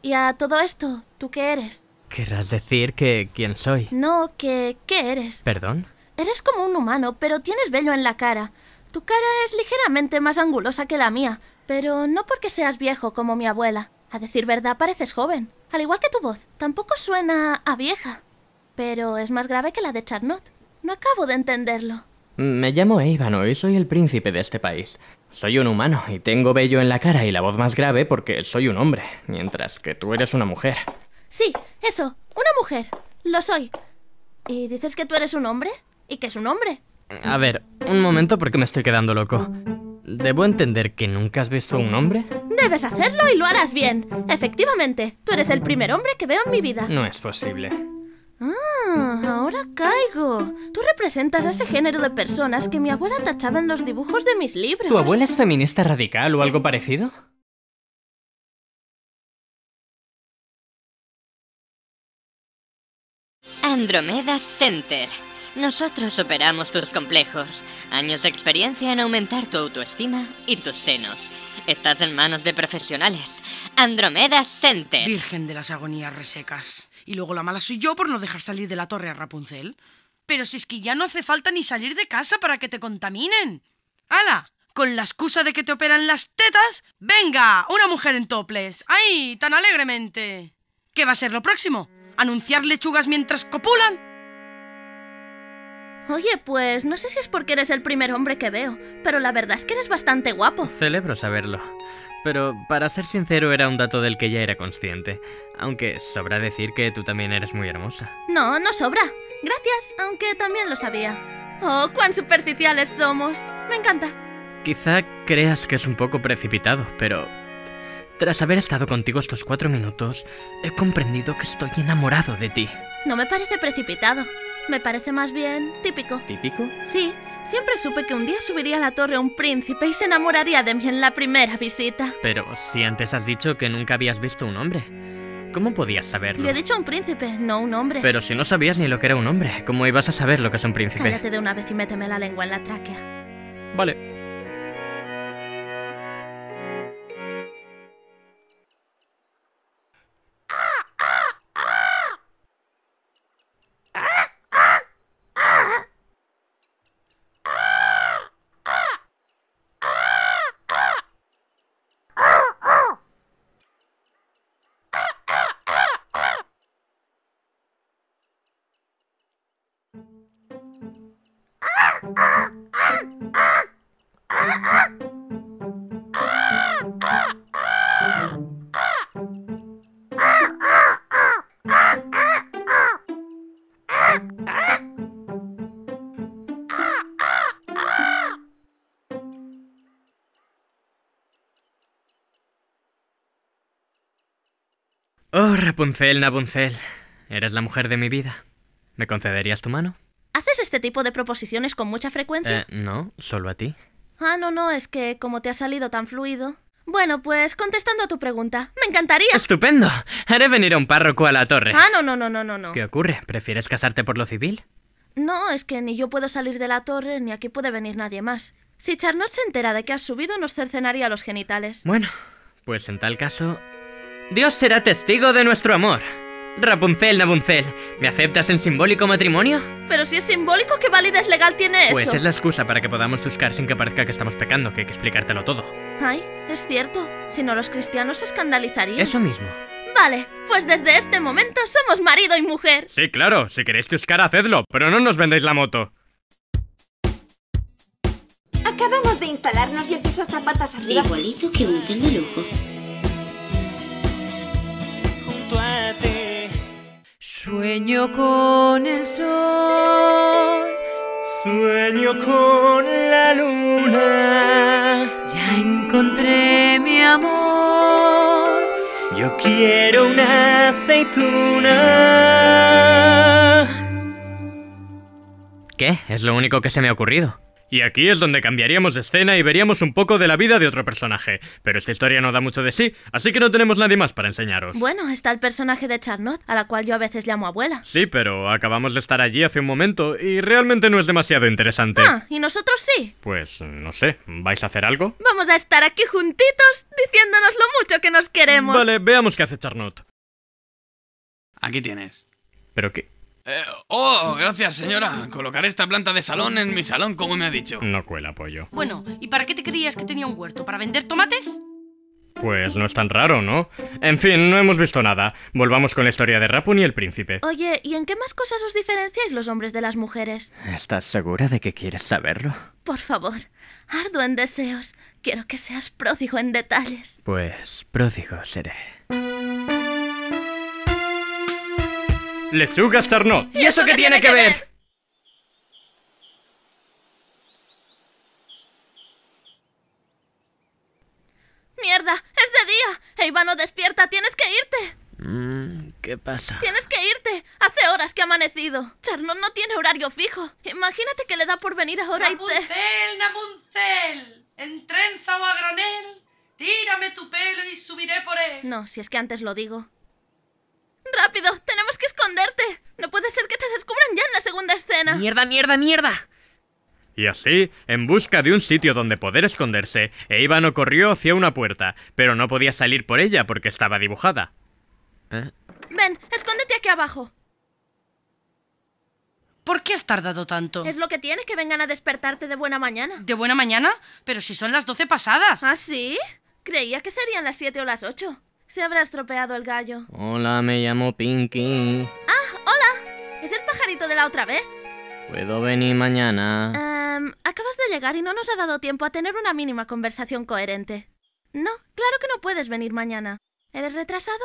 S2: Y a todo esto, ¿tú qué eres?
S7: ¿Querrás decir que quién soy?
S2: No, ¿qué eres?
S7: ¿Perdón?
S2: Eres como un humano, pero tienes vello en la cara. Tu cara es ligeramente más angulosa que la mía, pero no porque seas viejo como mi abuela. A decir verdad, pareces joven. Al igual que tu voz, tampoco suena a vieja. Pero es más grave que la de Charlotte. No acabo de entenderlo.
S7: Me llamo Eivano y soy el príncipe de este país. Soy un humano y tengo vello en la cara y la voz más grave porque soy un hombre, mientras que tú eres una mujer.
S2: Sí, eso, una mujer. Lo soy. ¿Y dices que tú eres un hombre? ¿Y qué es un hombre?
S7: A ver, un momento porque me estoy quedando loco. ¿Debo entender que nunca has visto a un hombre?
S2: Debes hacerlo y lo harás bien. Efectivamente, tú eres el primer hombre que veo en mi vida.
S7: No es posible.
S2: Ah, ahora caigo. Tú representas a ese género de personas que mi abuela tachaba en los dibujos de mis libros.
S7: ¿Tu abuela es feminista radical o algo parecido?
S11: Andromeda Center. Nosotros operamos tus complejos. Años de experiencia en aumentar tu autoestima y tus senos. Estás en manos de profesionales. Andromeda Center.
S1: Virgen de las agonías resecas. Y luego la mala soy yo por no dejar salir de la torre a Rapunzel. Pero si es que ya no hace falta ni salir de casa para que te contaminen. ¡Hala! Con la excusa de que te operan las tetas, ¡venga! ¡Una mujer en toples! ¡Ay! ¡Tan alegremente! ¿Qué va a ser lo próximo? ¿Anunciar lechugas mientras copulan?
S2: Oye, pues no sé si es porque eres el primer hombre que veo, pero la verdad es que eres bastante guapo.
S7: Celebro saberlo. Pero, para ser sincero, era un dato del que ya era consciente. Aunque sobra decir que tú también eres muy hermosa.
S2: No, no sobra. Gracias, aunque también lo sabía. Oh, cuán superficiales somos. Me encanta.
S7: Quizá creas que es un poco precipitado, pero Tras haber estado contigo estos 4 minutos, he comprendido que estoy enamorado de ti.
S2: No me parece precipitado. Me parece más bien típico.
S7: ¿Típico?
S2: Sí, siempre supe que un día subiría a la torre un príncipe y se enamoraría de mí en la primera visita.
S7: Pero si antes has dicho que nunca habías visto un hombre, ¿cómo podías saberlo?
S2: Le he dicho un príncipe, no un hombre.
S7: Pero si no sabías ni lo que era un hombre, ¿cómo ibas a saber lo que es un príncipe?
S2: Cállate de una vez y méteme la lengua en la tráquea.
S7: Vale. Oh, Rapunzel, Nabunzel, eres la mujer de mi vida. ¿Me concederías tu mano?
S2: ¿Haces este tipo de proposiciones con mucha frecuencia?
S7: No, solo a ti.
S2: Ah, no, es que como te ha salido tan fluido... Bueno, pues contestando a tu pregunta, me encantaría.
S7: ¡Estupendo! Haré venir a un párroco a la torre.
S2: Ah, no.
S7: ¿Qué ocurre? ¿Prefieres casarte por lo civil?
S2: No, es que ni yo puedo salir de la torre, ni aquí puede venir nadie más. Si Charnot se entera de que has subido, nos cercenaría los genitales.
S7: Bueno, pues en tal caso... Dios será testigo de nuestro amor. Rapunzel, Nabunzel, ¿me aceptas en simbólico matrimonio?
S2: Pero si es simbólico, ¿qué validez legal tiene eso?
S7: Pues es la excusa para que podamos chuscar sin que parezca que estamos pecando, que hay que explicártelo todo.
S2: Ay, es cierto. Si no, los cristianos se escandalizarían.
S7: Eso mismo.
S2: Vale, pues desde este momento somos marido y mujer.
S3: Sí, claro, si queréis chuscar, hacedlo, pero no nos vendéis la moto.
S12: Acabamos de instalarnos y el piso está patas arriba.
S13: Igualito que un hotel de lujo.
S10: Junto a ti.
S8: Sueño con el sol.
S10: Sueño con la luna.
S8: Ya encontré mi amor.
S10: Yo quiero una aceituna.
S7: ¿Qué? Es lo único que se me ha ocurrido.
S3: Y aquí es donde cambiaríamos de escena y veríamos un poco de la vida de otro personaje. Pero esta historia no da mucho de sí, así que no tenemos nadie más para enseñaros.
S2: Bueno, está el personaje de Charnot, a la cual yo a veces llamo abuela.
S3: Sí, pero acabamos de estar allí hace un momento y realmente no es demasiado interesante.
S2: Ah, ¿y nosotros sí?
S3: Pues no sé, ¿vais a hacer algo?
S2: Vamos a estar aquí juntitos, diciéndonos lo mucho que nos queremos.
S3: Vale, veamos qué hace Charnot.
S5: Aquí tienes.
S3: ¿Pero qué?
S5: Gracias, señora. Colocaré esta planta de salón en mi salón, como me ha dicho.
S3: No cuela, pollo.
S1: Bueno, ¿y para qué te creías que tenía un huerto? ¿Para vender tomates?
S3: Pues no es tan raro, ¿no? En fin, no hemos visto nada. Volvamos con la historia de Rapun y el príncipe.
S2: Oye, ¿y en qué más cosas os diferenciáis los hombres de las mujeres?
S7: ¿Estás segura de que quieres saberlo?
S2: Por favor, ardo en deseos. Quiero que seas pródigo en detalles.
S7: Pues pródigo seré.
S3: ¡Lechugas, Charnot!
S2: ¿Y eso qué tiene que ver? ¡Mierda! ¡Es de día! ¡Eivano, despierta! ¡Tienes que irte!
S7: ¿Qué pasa?
S2: ¡Tienes que irte! Hace horas que ha amanecido. Charnot no tiene horario fijo. Imagínate que le da por venir ahora
S1: Nabuncel, en trenza o a granel, tírame tu pelo y subiré por él.
S2: No, si es que antes lo digo. ¡Rápido! ¡Tenemos que esconderte! No puede ser que te descubran ya en la segunda escena.
S7: ¡Mierda!
S3: Y así, en busca de un sitio donde poder esconderse, Eivano corrió hacia una puerta, pero no podía salir por ella porque estaba dibujada.
S2: Ven, escóndete aquí abajo.
S1: ¿Por qué has tardado tanto?
S2: Es lo que tiene que vengan a despertarte de buena mañana.
S1: ¿De buena mañana? Pero si son las 12 pasadas.
S2: ¿Ah, sí? Creía que serían las 7 o las 8. Se habrá estropeado el gallo.
S7: Hola, me llamo Pinky.
S2: Ah, hola. ¿Es el pajarito de la otra vez?
S7: ¿Puedo venir mañana?
S2: Acabas de llegar y no nos ha dado tiempo a tener una mínima conversación coherente. No, claro que no puedes venir mañana. ¿Eres retrasado?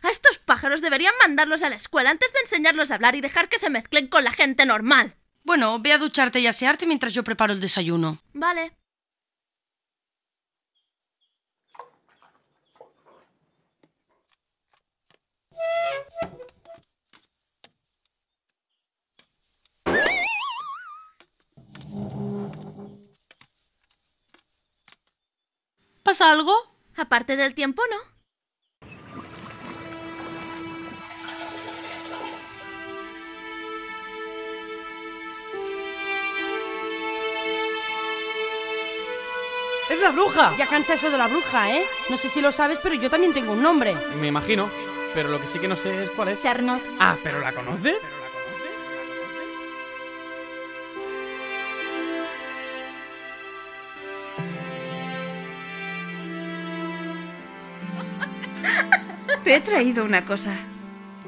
S2: A estos pájaros deberían mandarlos a la escuela antes de enseñarlos a hablar y dejar que se mezclen con la gente normal.
S1: Bueno, ve a ducharte y asearte mientras yo preparo el desayuno.
S2: Vale.
S1: ¿Pasa algo?
S2: Aparte del tiempo, no.
S5: ¡Es la bruja!
S1: Ya cansa eso de la bruja, ¿eh? No sé si lo sabes, pero yo también tengo un nombre.
S5: Me imagino, pero lo que sí que no sé es cuál es.
S4: Charnot.
S5: Ah, ¿pero la conoces?
S13: Te he traído una cosa.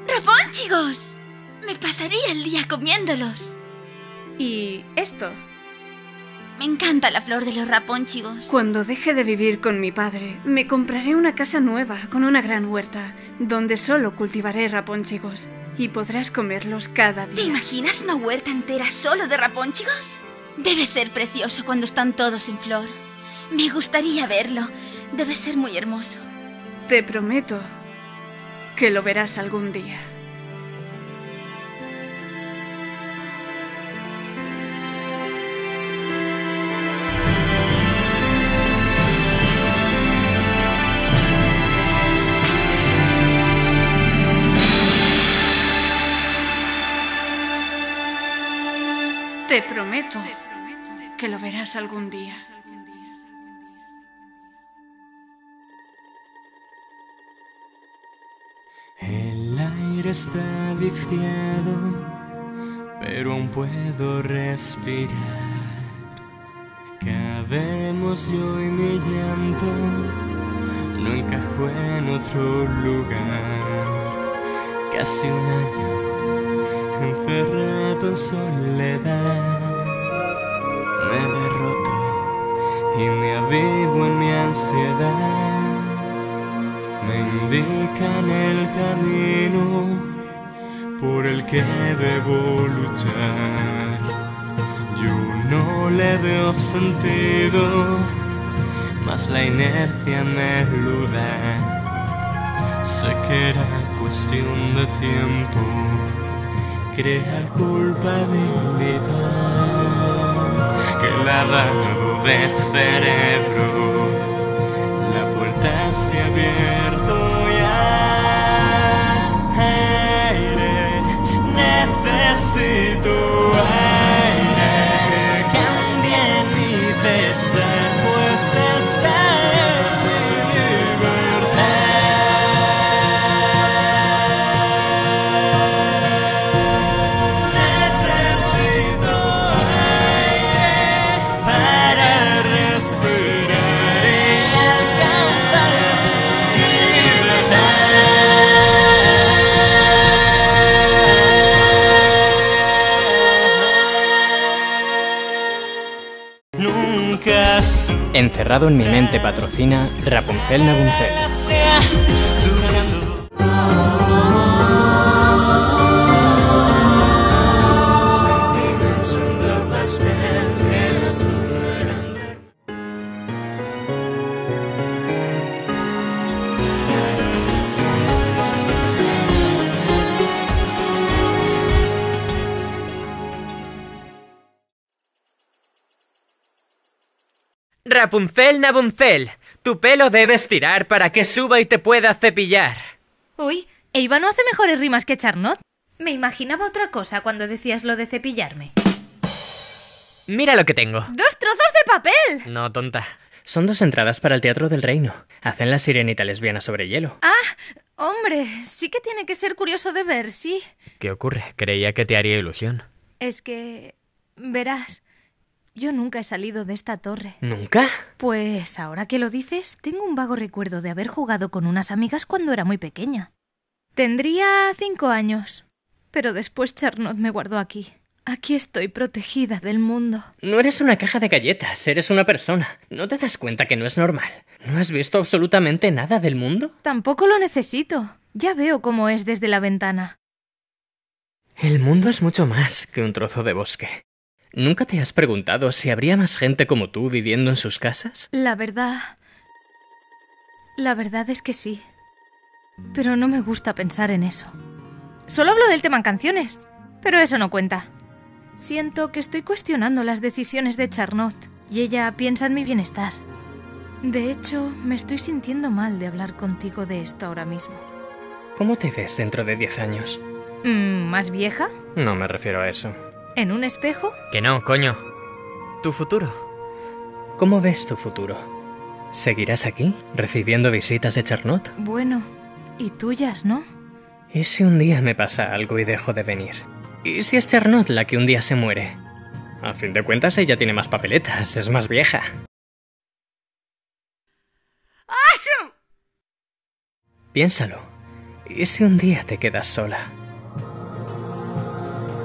S2: ¡Rapónchigos! Me pasaría el día comiéndolos.
S13: Y esto.
S2: Me encanta la flor de los rapónchigos.
S13: Cuando deje de vivir con mi padre, me compraré una casa nueva con una gran huerta, donde solo cultivaré rapónchigos y podrás comerlos cada día.
S2: ¿Te imaginas una huerta entera solo de rapónchigos? Debe ser precioso cuando están todos en flor. Me gustaría verlo. Debe ser muy hermoso.
S13: Te prometo que lo verás algún día. Te prometo que lo verás algún día.
S10: El aire está viciado, pero aún puedo respirar. Cabemos yo y mi llanto, no encajó en otro lugar. Casi un año encerrado en soledad, me derroto y me avivo en mi ansiedad. Me indican el camino por el que debo luchar. Yo no le veo sentido, mas la inercia me lo da. Sé que era cuestión de tiempo crear culpabilidad, que lavado de cerebro, la puerta se ha abierto ya. Aire, necesito aire, que cambie mi pesar, pues esta es mi libertad. Necesito aire para respirar y alcanzar mi libertad. Nunca
S7: Encerrado en mi mente patrocina Rapunzel Nabunzel.
S14: Rapunzel Nabunzel, tu pelo debe estirar para que suba y te pueda cepillar.
S15: Uy, Eva no hace mejores rimas que Charnot. Me imaginaba otra cosa cuando decías lo de cepillarme.
S14: Mira lo que tengo.
S15: ¡2 trozos de papel!
S7: No, tonta. Son 2 entradas para el Teatro del Reino. Hacen la sirenita lesbiana sobre hielo.
S15: Ah, hombre, sí que tiene que ser curioso de ver, sí.
S7: ¿Qué ocurre? Creía que te haría ilusión.
S15: Es que... verás, yo nunca he salido de esta torre.
S7: ¿Nunca?
S15: Pues ahora que lo dices, tengo un vago recuerdo de haber jugado con unas amigas cuando era muy pequeña. Tendría 5 años, pero después Charnot me guardó aquí. Aquí estoy protegida del mundo.
S7: No eres una caja de galletas, eres una persona. ¿No te das cuenta que no es normal? ¿No has visto absolutamente nada del mundo?
S15: Tampoco lo necesito. Ya veo cómo es desde la ventana.
S7: El mundo es mucho más que un trozo de bosque. ¿Nunca te has preguntado si habría más gente como tú viviendo en sus casas?
S15: La verdad es que sí. Pero no me gusta pensar en eso. Solo hablo del tema en canciones, pero eso no cuenta. Siento que estoy cuestionando las decisiones de Charlotte y ella piensa en mi bienestar. De hecho, me estoy sintiendo mal de hablar contigo de esto ahora mismo.
S7: ¿Cómo te ves dentro de 10 años?
S15: ¿Más vieja?
S7: No me refiero a eso.
S15: ¿En un espejo?
S14: Que no, coño. Tu futuro.
S7: ¿Cómo ves tu futuro? ¿Seguirás aquí, recibiendo visitas de Charlotte?
S15: Bueno, y tuyas, ¿no?
S7: ¿Y si un día me pasa algo y dejo de venir? ¿Y si es Charlotte la que un día se muere? A fin de cuentas, ella tiene más papeletas, es más vieja. Piénsalo. ¿Y si un día te quedas sola?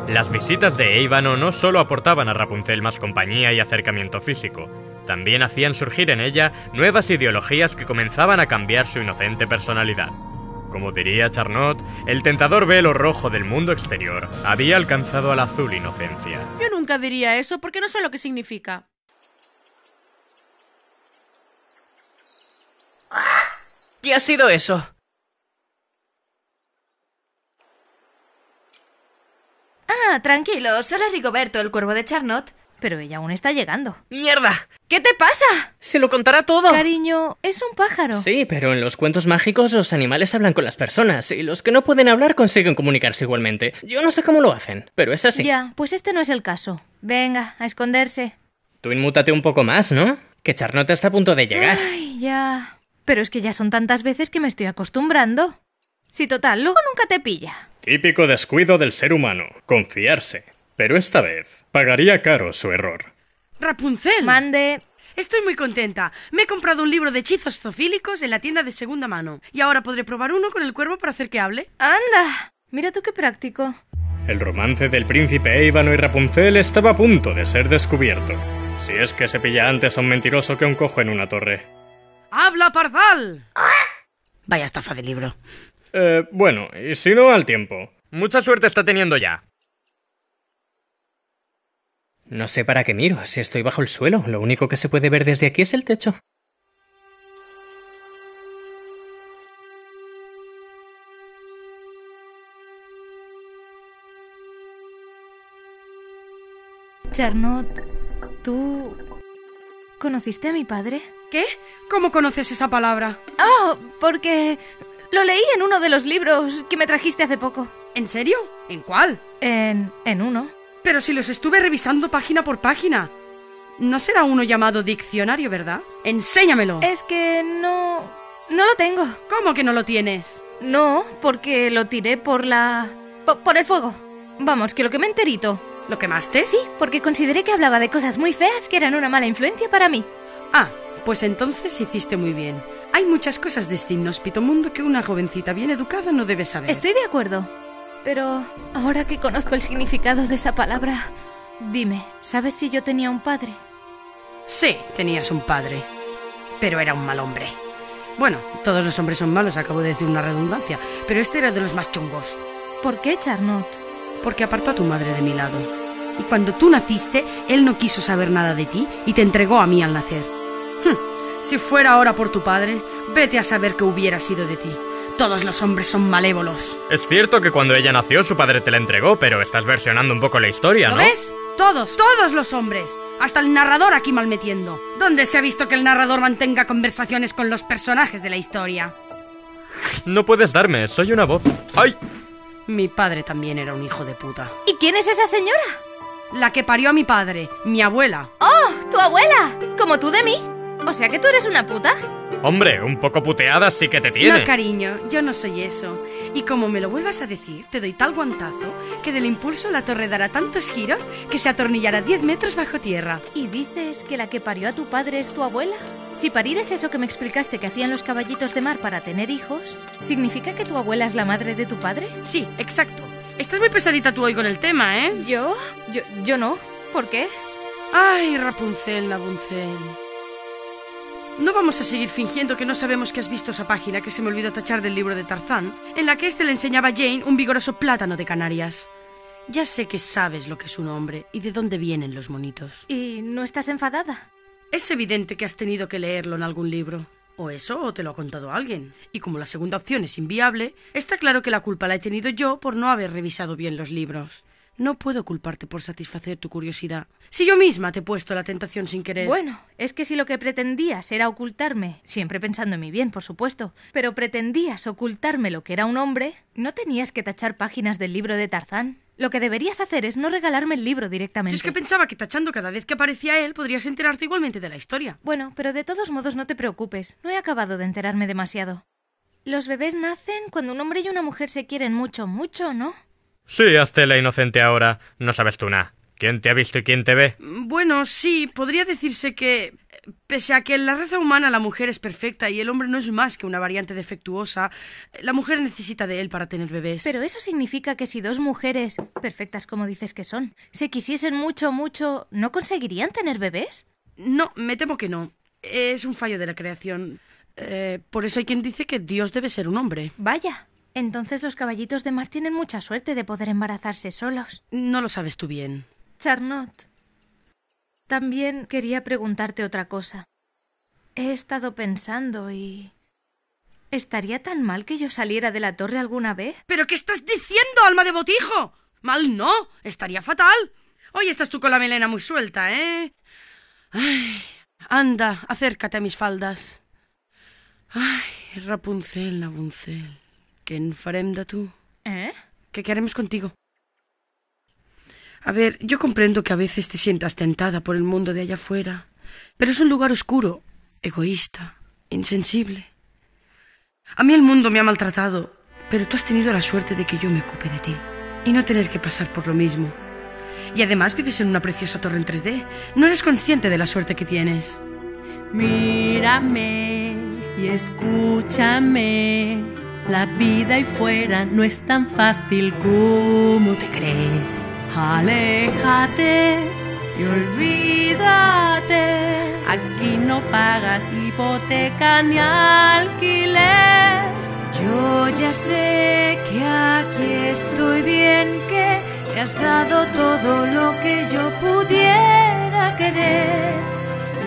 S3: Las visitas de Eivano no solo aportaban a Rapunzel más compañía y acercamiento físico, también hacían surgir en ella nuevas ideologías que comenzaban a cambiar su inocente personalidad. Como diría Charlotte, el tentador velo rojo del mundo exterior había alcanzado a la azul inocencia.
S6: Yo nunca diría eso porque no sé lo que significa.
S14: ¿Qué ha sido eso?
S15: Tranquilo, solo es Rigoberto, el cuervo de Charlotte. Pero ella aún está llegando.
S14: ¡Mierda!
S15: ¿Qué te pasa?
S14: ¡Se lo contará todo!
S15: Cariño, es un pájaro.
S7: Sí, pero en los cuentos mágicos los animales hablan con las personas y los que no pueden hablar consiguen comunicarse igualmente. Yo no sé cómo lo hacen, pero es así.
S15: Ya, pues este no es el caso. Venga, a esconderse.
S7: Tú inmútate un poco más, ¿no? Que Charlotte está a punto de llegar.
S15: Ay, ya. Pero es que ya son tantas veces que me estoy acostumbrando. Sí, total, luego nunca te pilla.
S3: Típico descuido del ser humano, confiarse. Pero esta vez pagaría caro su error.
S1: Rapunzel.
S15: Mande.
S1: Estoy muy contenta. Me he comprado un libro de hechizos zoofílicos en la tienda de segunda mano. Y ahora podré probar uno con el cuervo para hacer que hable.
S15: ¡Anda! Mira tú qué práctico.
S3: El romance del príncipe Eivano y Rapunzel estaba a punto de ser descubierto. Si es que se pilla antes a un mentiroso que a un cojo en una torre.
S1: ¡Habla, pardal! Vaya estafa de libro.
S3: Bueno, y si no, al tiempo. Mucha suerte está teniendo ya.
S7: No sé para qué miro, si estoy bajo el suelo. Lo único que se puede ver desde aquí es el techo.
S15: Charlotte, ¿tú conociste a mi padre?
S1: ¿Qué? ¿Cómo conoces esa palabra?
S15: Oh, porque lo leí en uno de los libros que me trajiste hace poco.
S1: ¿En serio? ¿En cuál?
S15: En uno.
S1: Pero si los estuve revisando página por página. No será uno llamado diccionario, ¿verdad? Enséñamelo.
S15: Es que no lo tengo.
S1: ¿Cómo que no lo tienes?
S15: No, porque lo tiré por el fuego. Vamos, que lo quemé enterito.
S1: ¿Lo quemaste?
S15: Sí, porque consideré que hablaba de cosas muy feas que eran una mala influencia para mí.
S1: Ah, pues entonces hiciste muy bien. Hay muchas cosas de este inhóspito mundo que una jovencita bien educada no debe saber.
S15: Estoy de acuerdo. Pero ahora que conozco el significado de esa palabra, dime, ¿sabes si yo tenía un padre?
S1: Sí, tenías un padre. Pero era un mal hombre. Bueno, todos los hombres son malos, acabo de decir una redundancia. Pero este era de los más chungos.
S15: ¿Por qué, Charlotte?
S1: Porque apartó a tu madre de mi lado. Y cuando tú naciste, él no quiso saber nada de ti y te entregó a mí al nacer. Si fuera ahora por tu padre, vete a saber qué hubiera sido de ti. Todos los hombres son malévolos.
S3: Es cierto que cuando ella nació su padre te la entregó, pero estás versionando un poco la historia, ¿no?
S1: ¿Lo ves? Todos los hombres. Hasta el narrador aquí malmetiendo. ¿Dónde se ha visto que el narrador mantenga conversaciones con los personajes de la historia?
S3: No puedes darme, soy una voz. ¡Ay!
S1: Mi padre también era un hijo de puta.
S15: ¿Y quién es esa señora?
S1: La que parió a mi padre, mi abuela.
S15: ¡Oh, tu abuela! Como tú de mí. O sea que tú eres una puta.
S3: Hombre, un poco puteada sí que te tiene.
S1: No, cariño, yo no soy eso. Y como me lo vuelvas a decir, te doy tal guantazo que del impulso la torre dará tantos giros que se atornillará 10 metros bajo tierra.
S15: ¿Y dices que la que parió a tu padre es tu abuela? Si parir es eso que me explicaste que hacían los caballitos de mar para tener hijos, ¿significa que tu abuela es la madre de tu padre?
S1: Sí, exacto. Estás muy pesadita tú hoy con el tema, ¿eh?
S15: Yo no. ¿Por qué?
S1: Ay, Rapunzel, Rapunzel. No vamos a seguir fingiendo que no sabemos que has visto esa página que se me olvidó tachar del libro de Tarzán, en la que le enseñaba a Jane un vigoroso plátano de Canarias. Ya sé que sabes lo que es un hombre y de dónde vienen los monitos.
S15: ¿Y no estás enfadada?
S1: Es evidente que has tenido que leerlo en algún libro. O eso, o te lo ha contado alguien. Y como la segunda opción es inviable, está claro que la culpa la he tenido yo por no haber revisado bien los libros. No puedo culparte por satisfacer tu curiosidad. Si yo misma te he puesto la tentación sin querer.
S15: Bueno, es que si lo que pretendías era ocultarme, siempre pensando en mi bien, por supuesto, pero pretendías ocultarme lo que era un hombre, no tenías que tachar páginas del libro de Tarzán. Lo que deberías hacer es no regalarme el libro directamente.
S1: Yo es que pensaba que tachando cada vez que aparecía él podrías enterarte igualmente de la historia.
S15: Bueno, pero de todos modos no te preocupes. No he acabado de enterarme demasiado. Los bebés nacen cuando un hombre y una mujer se quieren mucho, mucho, ¿no?
S3: Sí, hazte la inocente ahora. No sabes tú nada. ¿Quién te ha visto y quién te ve?
S1: Bueno, sí, podría decirse que, pese a que en la raza humana la mujer es perfecta y el hombre no es más que una variante defectuosa, la mujer necesita de él para tener bebés.
S15: Pero eso significa que si dos mujeres, perfectas como dices que son, se quisiesen mucho, mucho, ¿no conseguirían tener bebés?
S1: No, me temo que no. Es un fallo de la creación. Por eso hay quien dice que Dios debe ser un hombre.
S15: Vaya. Entonces los caballitos de mar tienen mucha suerte de poder embarazarse solos.
S1: No lo sabes tú bien.
S15: Charlotte, también quería preguntarte otra cosa. He estado pensando y... ¿estaría tan mal que yo saliera de la torre alguna vez?
S1: ¿Pero qué estás diciendo, alma de botijo? Mal no, estaría fatal. Hoy estás tú con la melena muy suelta, ¿eh? Ay, anda, acércate a mis faldas. Ay, Rapunzel, Nabuncel. Què en farem de tu? ¿Qué haremos contigo? A ver, yo comprendo que a veces te sientas tentada por el mundo de allá afuera, pero es un lugar oscuro, egoísta, insensible. A mí el mundo me ha maltratado, pero tú has tenido la suerte de que yo me ocupe de ti y no tener que pasar por lo mismo. Y además vives en una preciosa torre en 3D. No eres consciente de la suerte que tienes.
S8: Mírame y escúchame. La vida ahí fuera no es tan fácil como te crees. Aléjate y olvídate. Aquí no pagas hipoteca ni alquiler.
S16: Yo ya sé que aquí estoy bien, que me has dado todo lo que yo pudiera querer.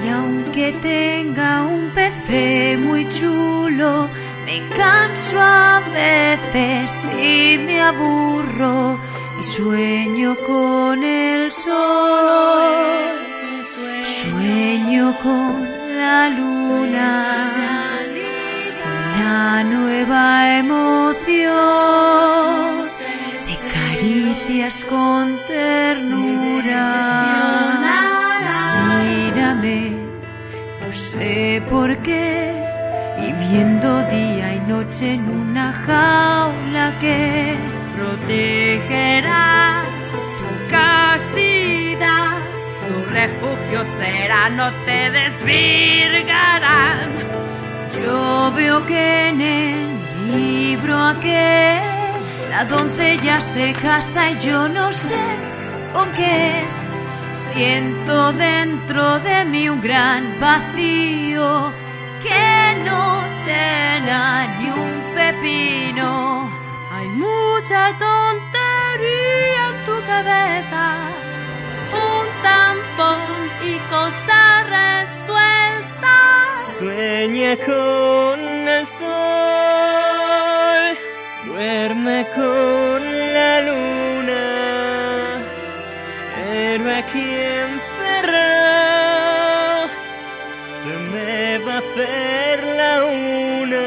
S16: Y aunque tenga un PC muy chulo, me canso a veces y me aburro y sueño con el sol, sueño con la luna, una nueva emoción de caricias con ternura. Mírame, no sé por qué, viviendo día y noche en una jaula que protegerá tu castidad. Tu refugio será, no te desvirgarán. Yo veo que en el libro aquel la doncella se casa y yo no sé con qué es. Siento dentro de mí un gran vacío que no llena ni un pepino.
S8: Hay mucha tontería en tu cabeza, un tampón y cosas resueltas.
S10: Sueña con el sol, duerme con la luna, pero aquí encerrado se me va a hacer la una.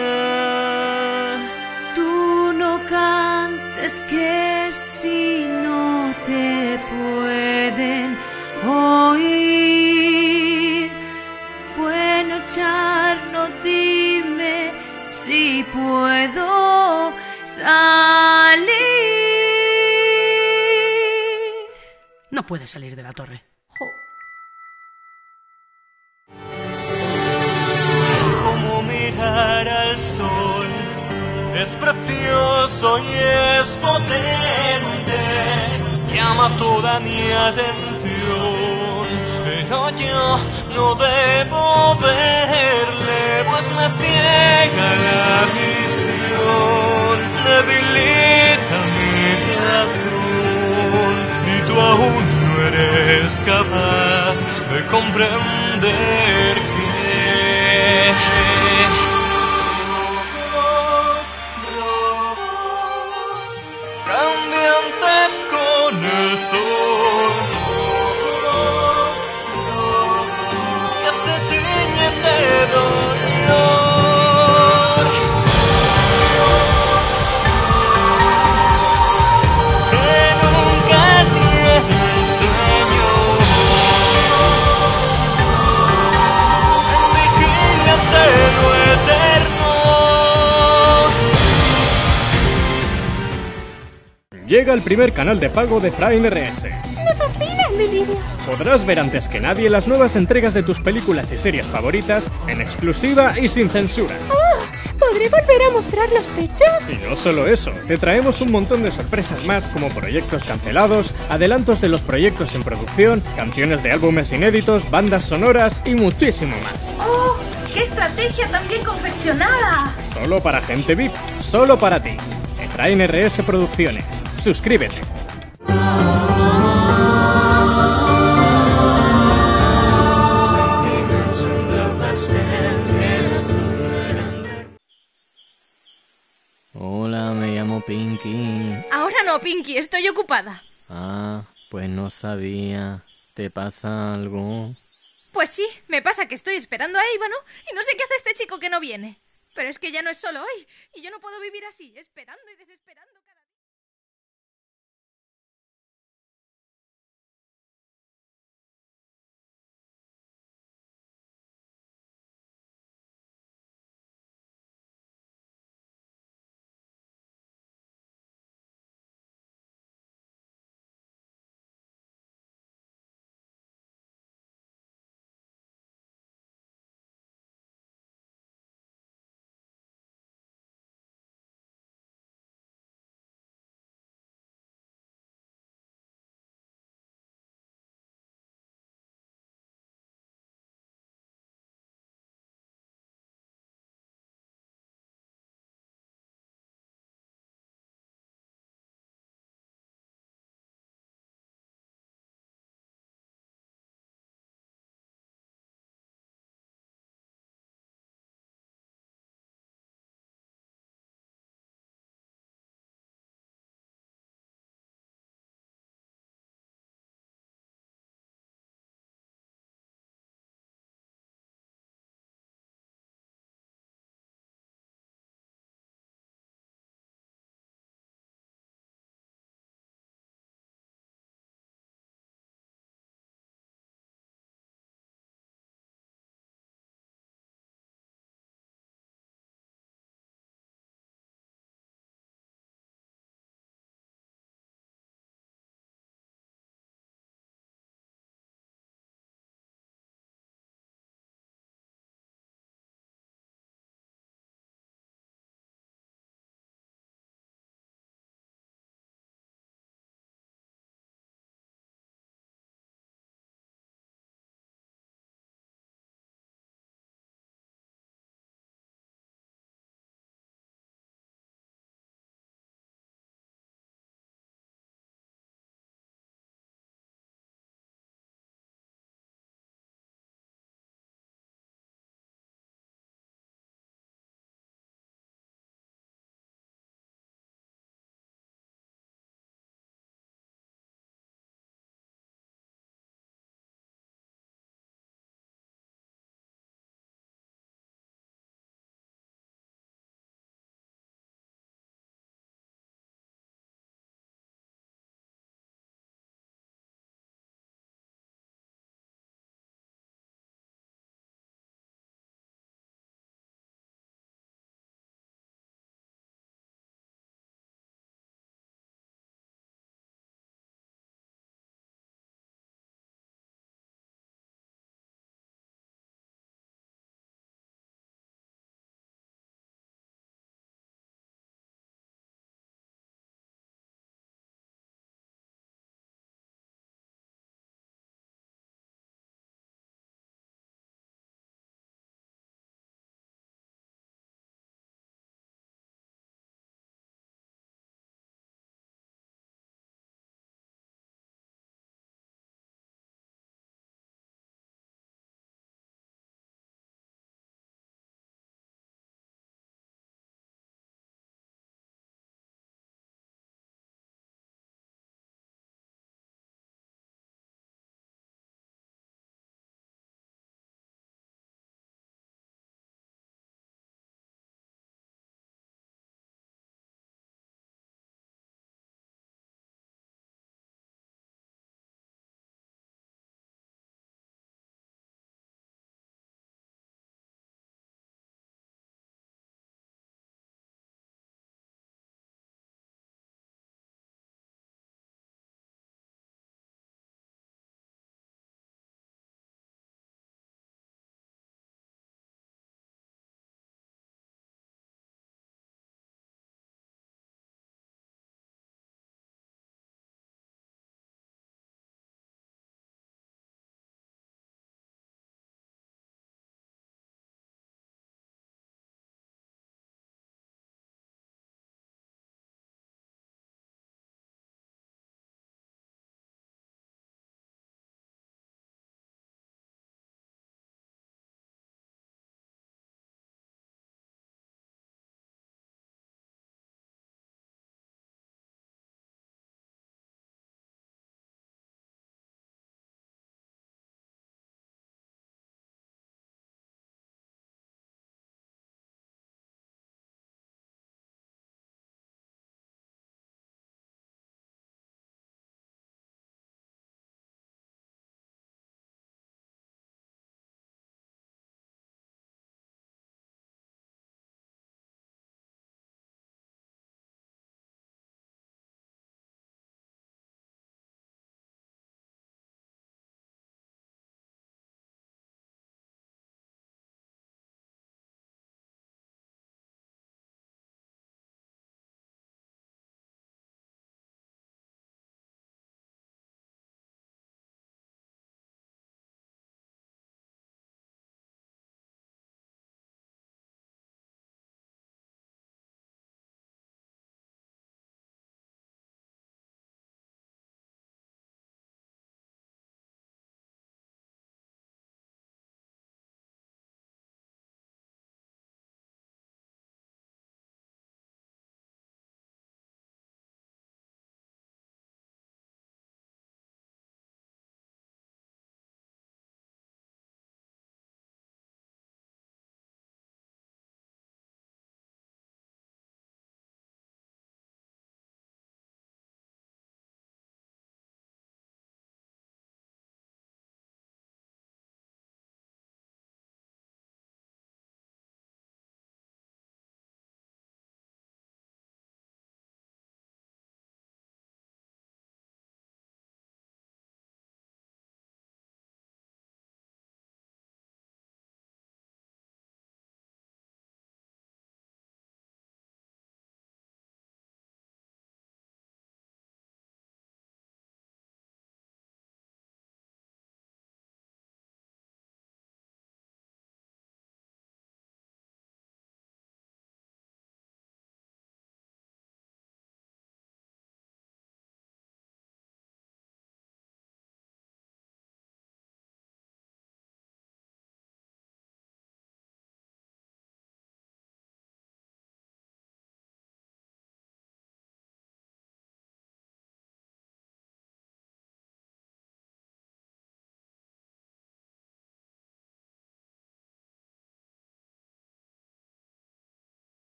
S16: Tú no cantes que si no te pueden oír. Bueno, Charlotte, dime si puedo salir.
S1: No puedes salir de la torre.
S10: Es como mirar al sol, es precioso y es potente, llama toda mi atención, pero yo no debo verle, pues me ciega la visión, debilita mi razón. tú aún no eres capaz de comprender que rojos cambiantes con el sol, que se tiñen de dolor.
S3: Llega el primer canal de pago de Prime RS.
S9: Me fascinan mis vídeos.
S3: Podrás ver antes que nadie las nuevas entregas de tus películas y series favoritas en exclusiva y sin censura.
S9: ¡Oh! ¿Podré volver a mostrar los pechos?
S3: Y no solo eso, te traemos un montón de sorpresas más como proyectos cancelados, adelantos de los proyectos en producción, canciones de álbumes inéditos, bandas sonoras y muchísimo más.
S15: ¡Oh! ¡Qué estrategia tan bien confeccionada!
S3: Solo para gente VIP, solo para ti. Efraín RS Producciones. Suscríbete.
S7: Hola, me llamo Pinky.
S15: Ahora no, Pinky, estoy ocupada.
S7: Ah, pues no sabía. ¿Te pasa algo?
S15: Pues sí, me pasa que estoy esperando a Ivano y no sé qué hace este chico que no viene. Pero es que ya no es solo hoy, y yo no puedo vivir así, esperando y desesperando.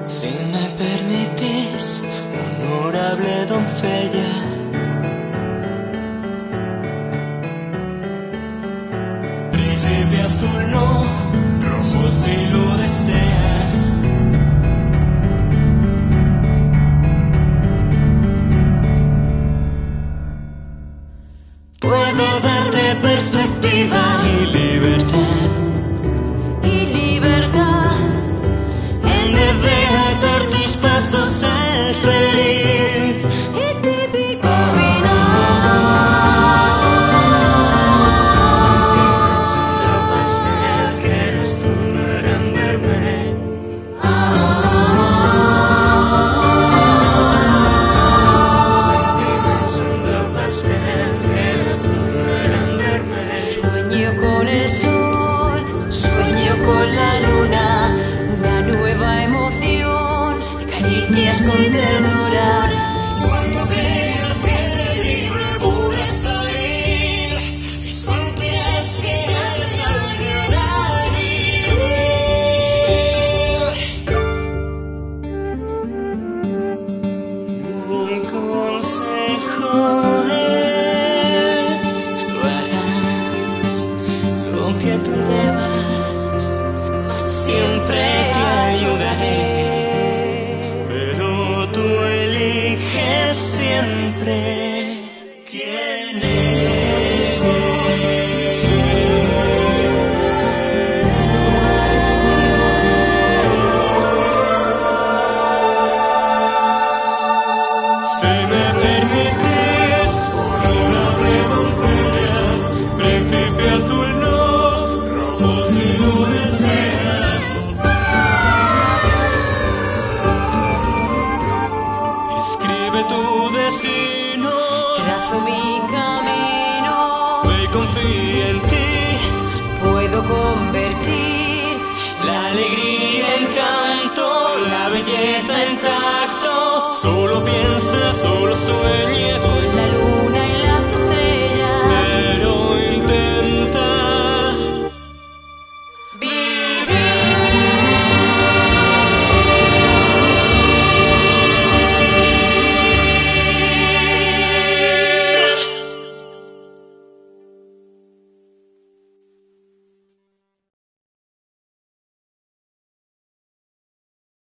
S10: Si me permitís, honorable doncella, príncipe azul no, rojo si lo deseas. Puedo darte perspectiva y libertad. Y libertad. En vez de atar tus pasos al feliz y típico final. Quieres verme.
S16: Sueño con el sol, sueño con la luna, una nueva emoción, caricias con ternura. Cuando creas que eres libre podrás salir y sentirás que eres alguien allí.
S10: Mi consejo es: tú harás lo que tú debas, siempre te ayudaré, pero tú eliges siempre quién eres. Si me permitís, honorable doncella, príncipe azul no, rojo si lo deseas. Escribe tu destino,
S16: Trazo mi camino,
S10: ve y confía en ti.
S16: puedo convertir
S10: La alegría en canto, la belleza en tacto. Solo piensa, solo sueña.